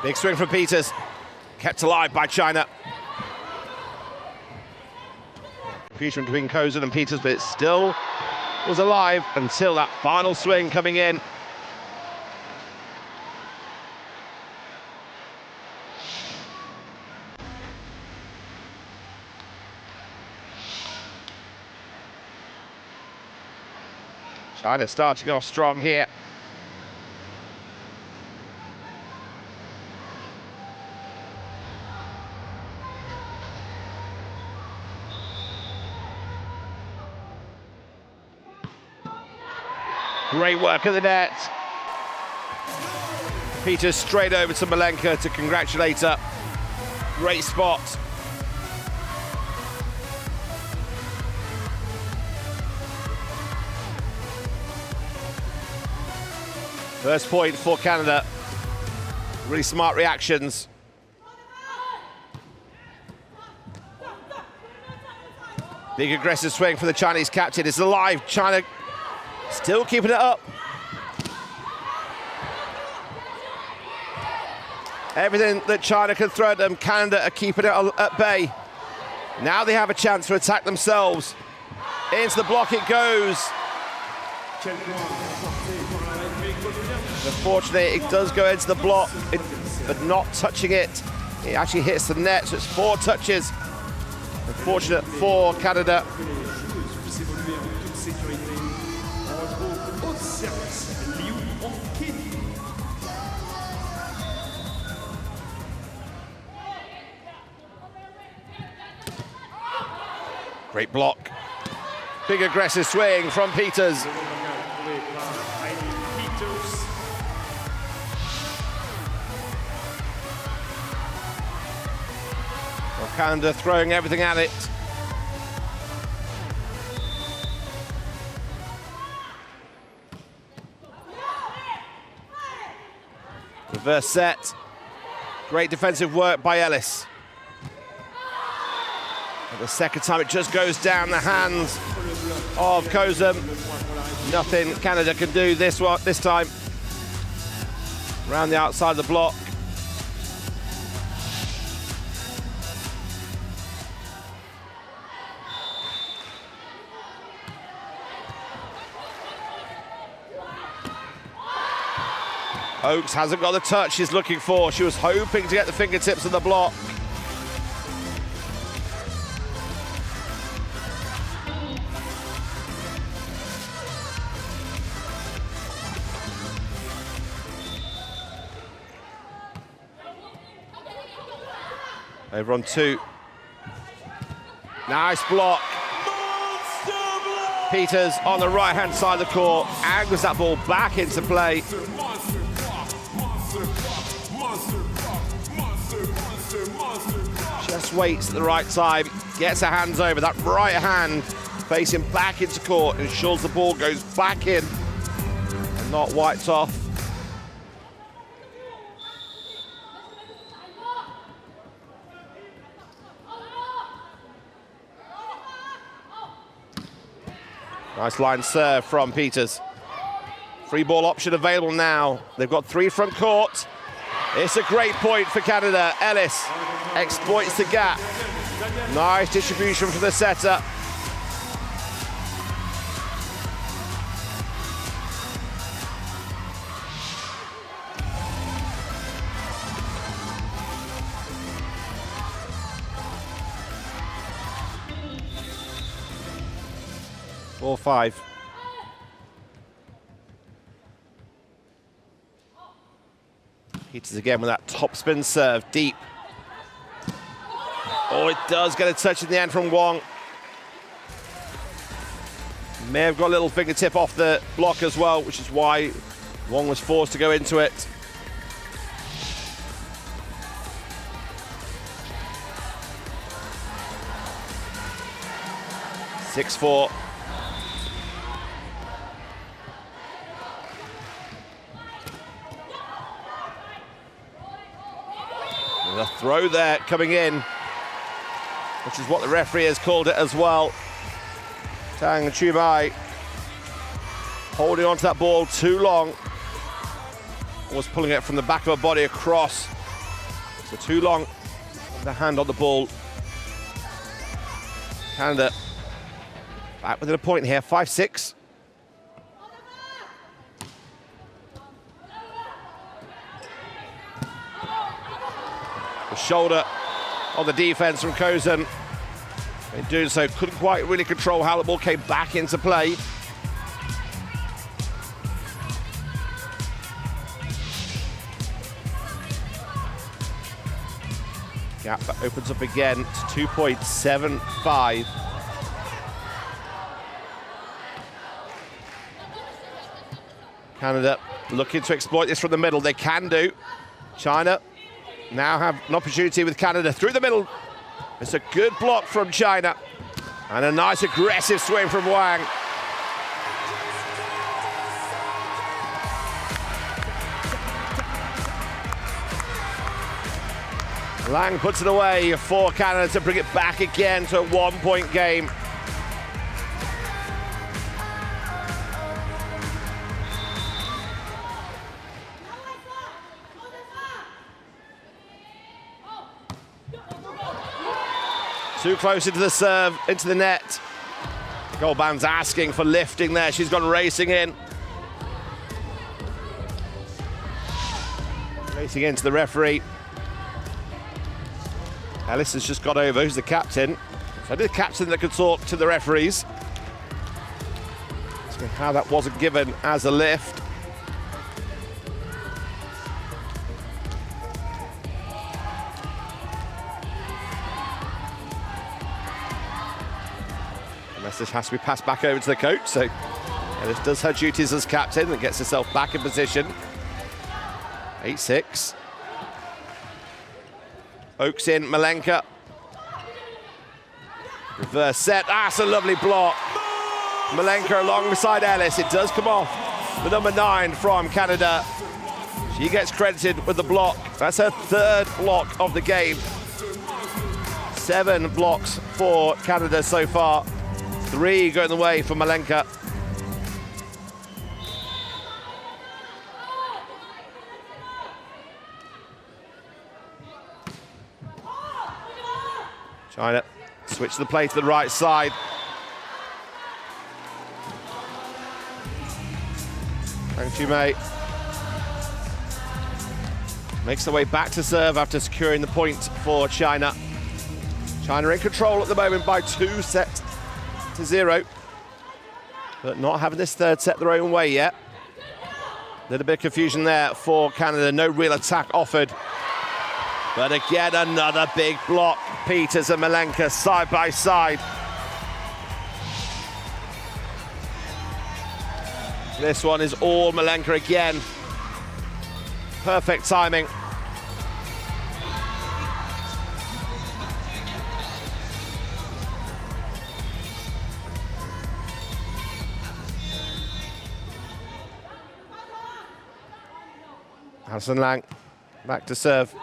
Big swing from Peters, kept alive by China. Confusion between KOZUN and Peters, but it still was alive until that final swing coming in. China starting off strong here. Great work at the net. Peters straight over to Melenka to congratulate her. Great spot. First point for Canada. Really smart reactions. Big aggressive swing for the Chinese captain. It's alive. China still keeping it up. Everything that China can throw at them, Canada are keeping it at bay. Now they have a chance to attack themselves. Into the block it goes. Unfortunately, it does go into the block, but not touching it. It actually hits the net, so it's 4 touches. Unfortunate for Canada. Great block. Big aggressive swing from Peters. Well, Canada throwing everything at it. Reverse set. Great defensive work by Ellis. And the second time it just goes down the hands of KOZUN. Nothing Canada can do this time. Around the outside of the block. Oakes hasn't got the touch she's looking for. She was hoping to get the fingertips of the block. Over on 2. Nice block. Peters on the right-hand side of the court angles that ball back into play. Just waits at the right time, gets her hands over, that right hand facing back into court, ensures the ball goes back in and not wiped off. Nice line serve from Peters. Free ball option available now. They've got 3 front court. It's a great point for Canada. Ellis exploits the gap. Nice distribution from the setter. All 5. Peters again with that top spin serve, deep. Oh, it does get a touch in the end from Wong. May have got a little fingertip off the block as well, which is why Wong was forced to go into it. (6-4). And a throw there coming in, which is what the referee has called it as well. TANG Xuemei holding onto that ball too long. Was pulling it from the back of her body across. So too long, the hand on the ball. Canada back within a point here, 5-6. The shoulder on the defense from KOZUN. In doing so, couldn't quite really control how the ball came back into play. Gap that opens up again to 2.75. Canada looking to exploit this from the middle. They can do. China now have an opportunity with Canada through the middle. It's a good block from China. And a nice aggressive swing from Wang. Lang puts it away for Canada to bring it back again to a 1-point game. Too close into the serve, into the net. Goldband's asking for lifting there. She's gone racing in. Racing into the referee. Ellis has just got over, who's the captain. So the captain that could talk to the referees. Asking how that wasn't given as a lift. This has to be passed back over to the coach, so Ellis does her duties as captain and gets herself back in position. 8-6. Oaks in, Melenka. Reverse set, that's a lovely block. Melenka alongside Ellis, it does come off. The number 9 from Canada. She gets credited with the block. That's her 3rd block of the game. 7 blocks for Canada so far. 3 going the way for Melenka. China switch the play to the right side. TANG Xuemei makes their way back to serve after securing the point for China. China in control at the moment by 2-0, but not having this 3rd set their own way yet. A little bit of confusion there for Canada, no real attack offered. But again, another big block. Peters and Melenka side by side. This one is all Melenka again. Perfect timing. Allison Lang back to serve.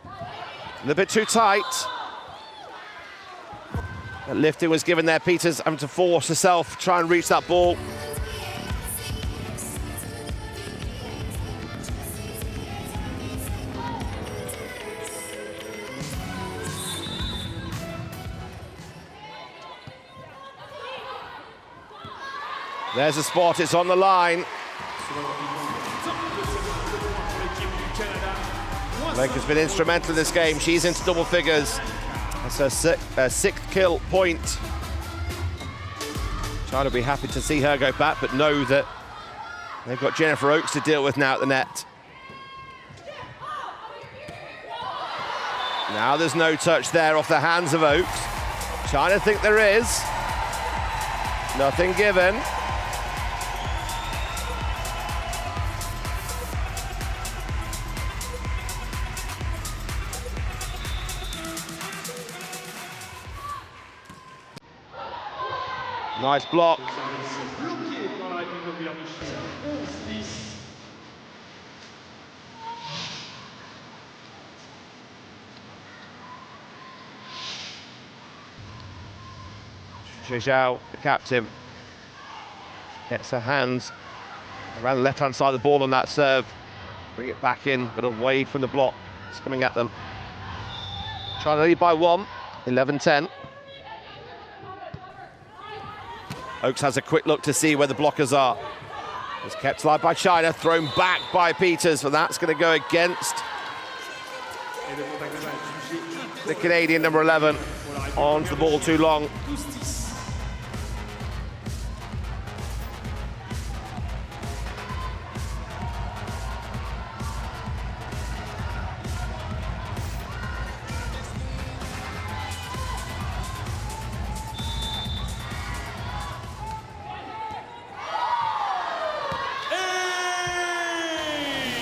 A little bit too tight. That lifting was given there. Peters having to force herself, try and reach that ball. There's a spot, it's on the line. Melenka's been instrumental in this game. She's into double figures. That's her 6th kill point. China will be happy to see her go back, but know that They've got Jennifer Oakes to deal with now at the net. Now there's no touch there off the hands of Oakes. China think there is. Nothing given. Nice block. Bloqué par la République populaire de Chine. 11-10. Yixiao, the captain, gets her hands around the left-hand side of the ball on that serve. Bring it back in, but away from the block. It's coming at them. Trying to lead by 1, 11-10. Oakes has a quick look to see where the blockers are. It's kept alive by China, thrown back by Peters, but that's going to go against the Canadian number 11. Onto the ball too long.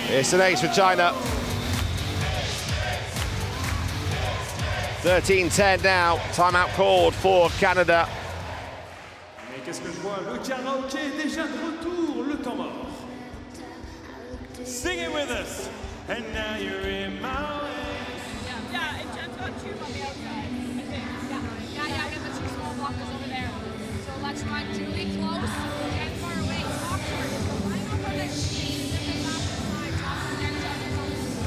It's an ace for China. 13-10 now. Timeout called for Canada. Mais qu'est-ce que je vois? Le karaoké est déjà de retour, le temps mort. Sing it with us. And now you're in my way. Yeah, and Jen's got 2 on the outside, I think. Yeah, I got the 2 small blockers over there. So let's run Julie close, Jen far away, top her. Line up on the sheet, then they off the side, top her next up.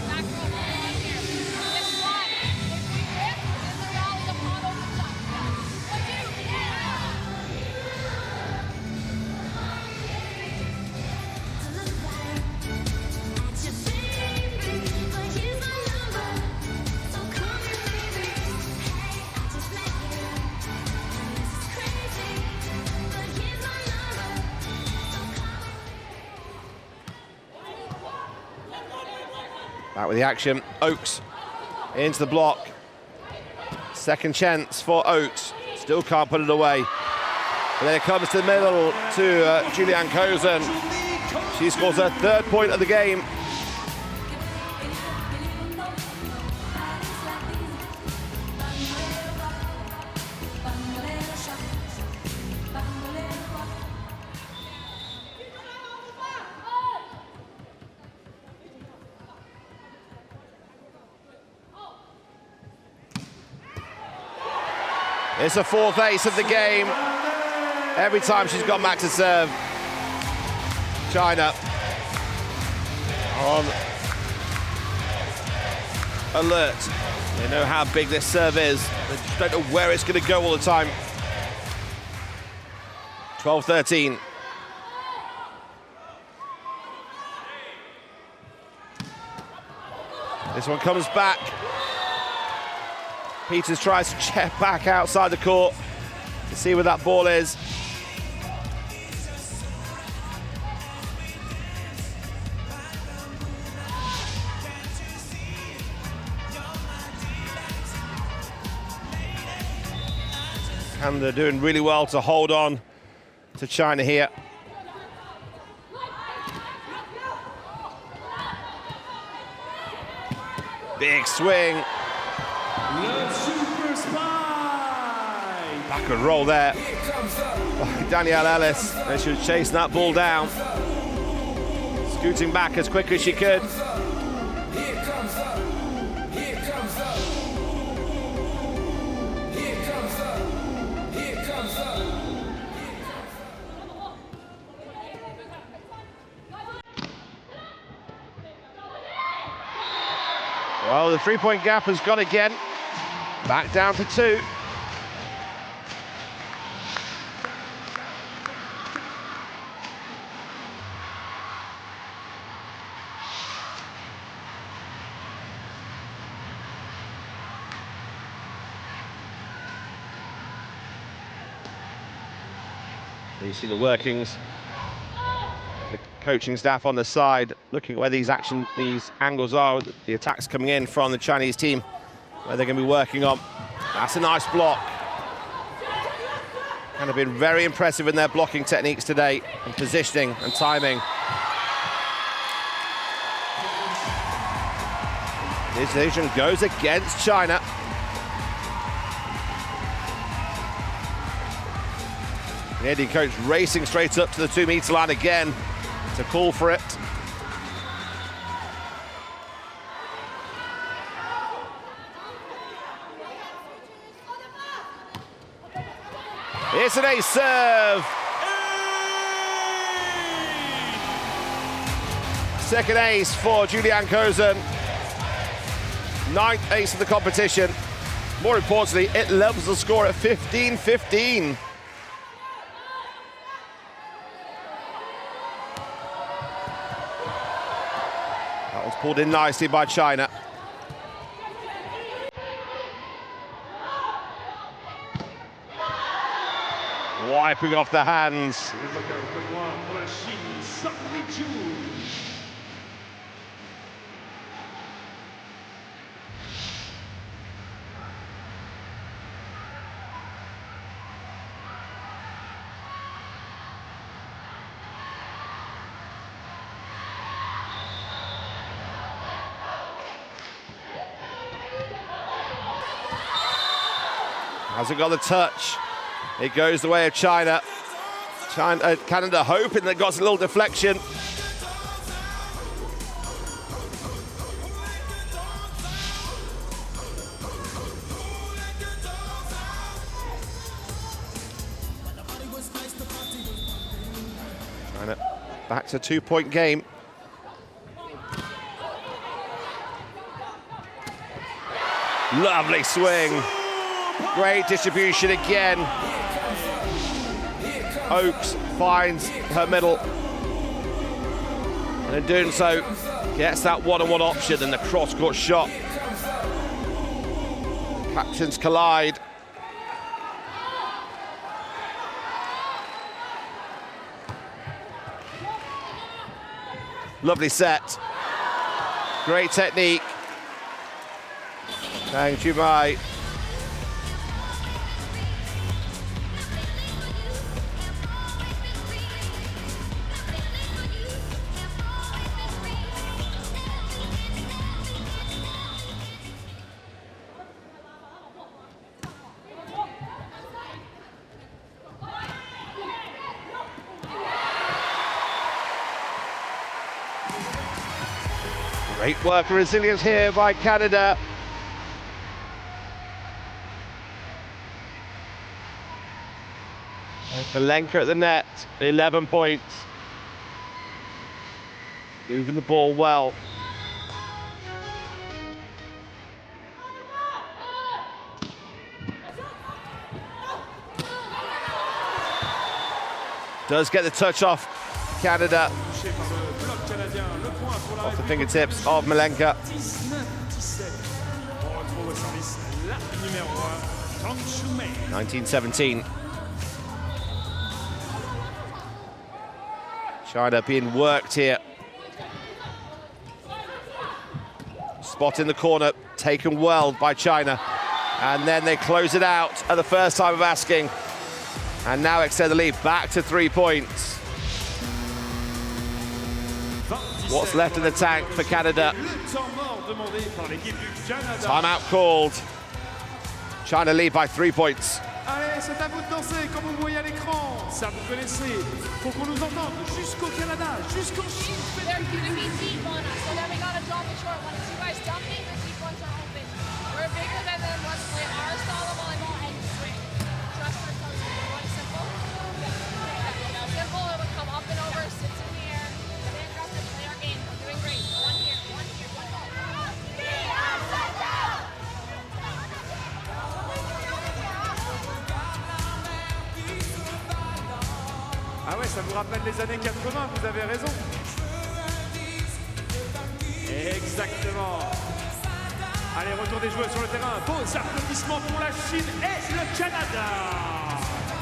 Back row, ball on here. This one, if we hit, then the rally, the pot opens up. 1, 2, yeah! Back with the action. Oakes into the block. Second chance for Oakes. Still can't put it away. And then it comes to the middle to Julianne KOZUN. She scores her 3rd point of the game. It's a 4th ace of the game. Every time she's gone back to serve. China on alert. They know how big this serve is. They just don't know where it's going to go all the time. 12-13. This one comes back. Peters tries to check back outside the court to see where that ball is. Canada doing really well to hold on to China here. Big swing. Back and roll there. Danielle Ellis, and she was chasing that ball down. Scooting back as quick as she could. Well, the 3-point gap has gone again. Back down to 2. You see the workings. The coaching staff on the side, looking at where these angles are, the attacks coming in from the Chinese team, where they're going to be working on. That's a nice block. And have been very impressive in their blocking techniques today, and positioning and timing. This decision goes against China. The Indian coach racing straight up to the 2-meter line again to call for it. It's an ace serve. Second ace for Julian KOZUN. 9th ace of the competition. More importantly, it levels the score at 15-15. That was pulled in nicely by China. Wiping off the hands. Hasn't got the touch. It goes the way of China. Canada hoping that got a little deflection. China back to 2-point game. Lovely swing. Great distribution again. Oaks finds her middle, and in doing so, gets that one-on-one option and the cross-court shot. Captains collide. Lovely set. Great technique. TANG Xuemei. Great work and resilience here by Canada. Melenka at the net, 11 points. Moving the ball well. Does get the touch off Canada. Off the fingertips of Melenka. 19-17. China being worked here. Spot in the corner, taken well by China. And then they close it out at the first time of asking. And now extend the lead back to 3 points. What's left in the tank for Canada? Timeout called. China lead by 3 points. Allez, c'est à vous de danser comme vous voyez à l'écran. Ça vous connaissez. Faut qu'on nous entende jusqu'au Canada, jusqu'en Chine. They're going to be deep on us, so then we got to drop the short ones. You guys dump me, the deep ones are open. We're bigger than them. Let's play our style of volleyball and swing. Trust ourselves. One simple. Simple, it would come up and over, sits in the air. Stay aggressive, play our game. We're doing great. One here, one ball. Ah ouais, ça vous rappelle les années 80, vous avez raison. Exactement. Allez, retour des joueurs sur le terrain. Beaux applaudissements pour la Chine et le Canada.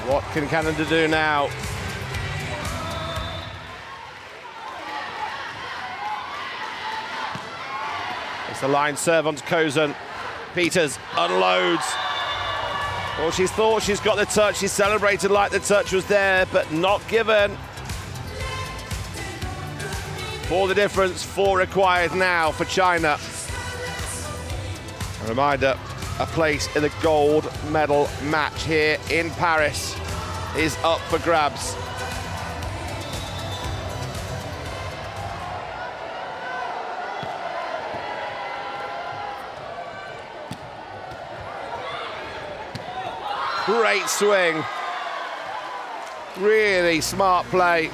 What can Canada do now? It's the line serve onto KOZUN. Peters unloads. Well, she's thought she's got the touch. She celebrated like the touch was there, but not given. 4 the difference, 4 required now for China. A reminder, a place in the gold medal match here in Paris is up for grabs. Great swing. Really smart play.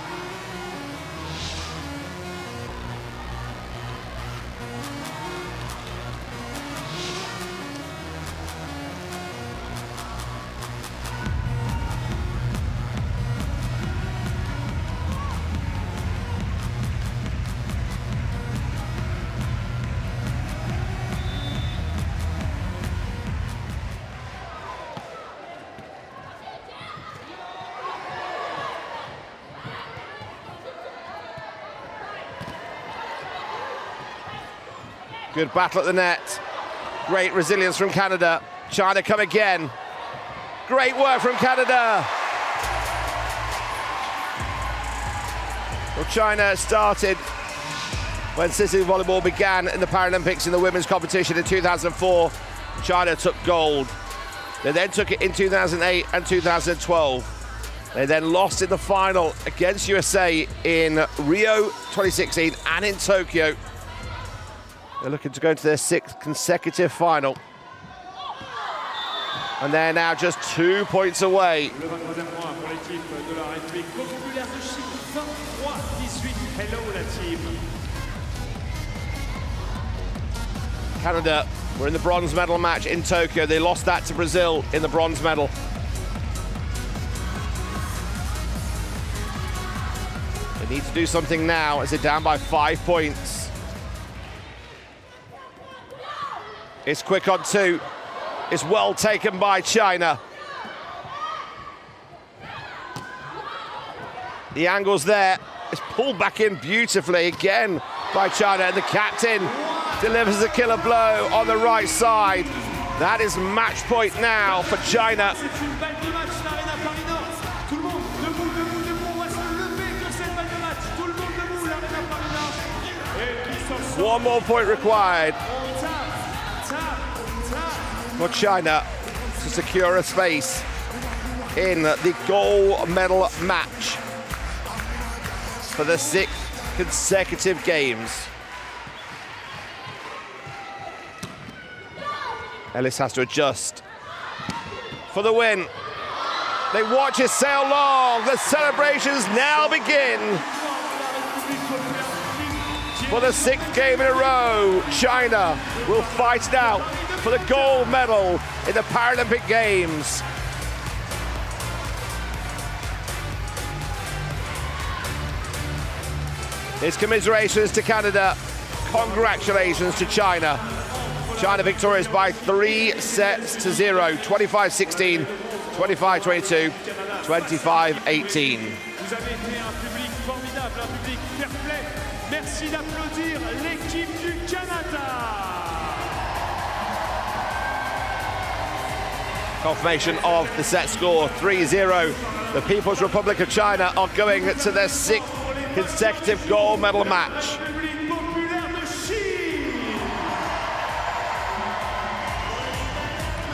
Good battle at the net. Great resilience from Canada. China come again. Great work from Canada. Well, China started when sitting volleyball began in the Paralympics in the women's competition in 2004. China took gold. They then took it in 2008 and 2012. They then lost in the final against USA in Rio 2016 and in Tokyo. They're looking to go into their 6th consecutive final. And they're now just 2 points away. Canada were in the bronze medal match in Tokyo. They lost that to Brazil in the bronze medal. They need to do something now as they're down by 5 points. It's quick on 2. It's well taken by China. The angle's there. It's pulled back in beautifully again by China, and the captain delivers a killer blow on the right side. That is match point now for China. 1 more point required for China to secure a space in the gold medal match for the 6th consecutive games. ELLIS has to adjust for the win. They watch it sail long. The celebrations now begin. For the 6th game in a row, China will fight it out for the gold medal in the Paralympic Games. It's commiserations to Canada, congratulations to China. China victorious by 3 sets to 0, 25-16, 25-22, 25-18. Merci d'applaudir l'équipe du Canada. Confirmation of the set score, 3-0. The People's Republic of China are going to their 6th consecutive gold medal match.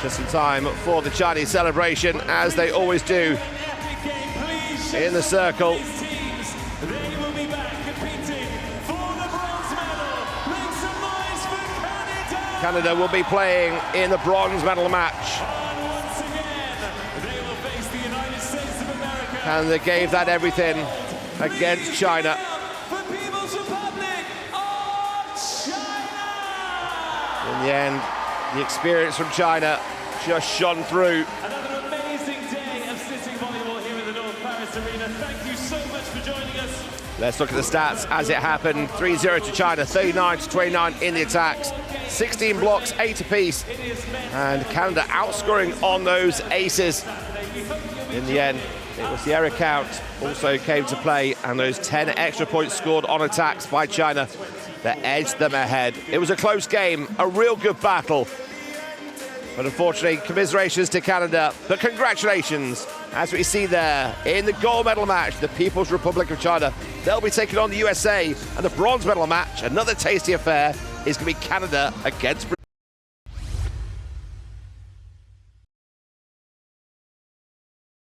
Just in time for the Chinese celebration, as they always do in the circle. Canada will be playing in the bronze medal match. And they gave that everything against China. In the end, the experience from China just shone through. Another amazing day of sitting volleyball here in the North Paris Arena. Thank you so much for joining us. Let's look at the stats as it happened. 3-0 to China, 39-29 in the attacks. 16 blocks, 8 apiece. And Canada outscoring on those aces. In the end, it was the error count also came to play, and those 10 extra points scored on attacks by China that edged them ahead. It was a close game, a real good battle. But unfortunately, commiserations to Canada. But congratulations, as we see there in the gold medal match, the People's Republic of China. They'll be taking on the USA, and the bronze medal match, another tasty affair, is going to be Canada against Brazil.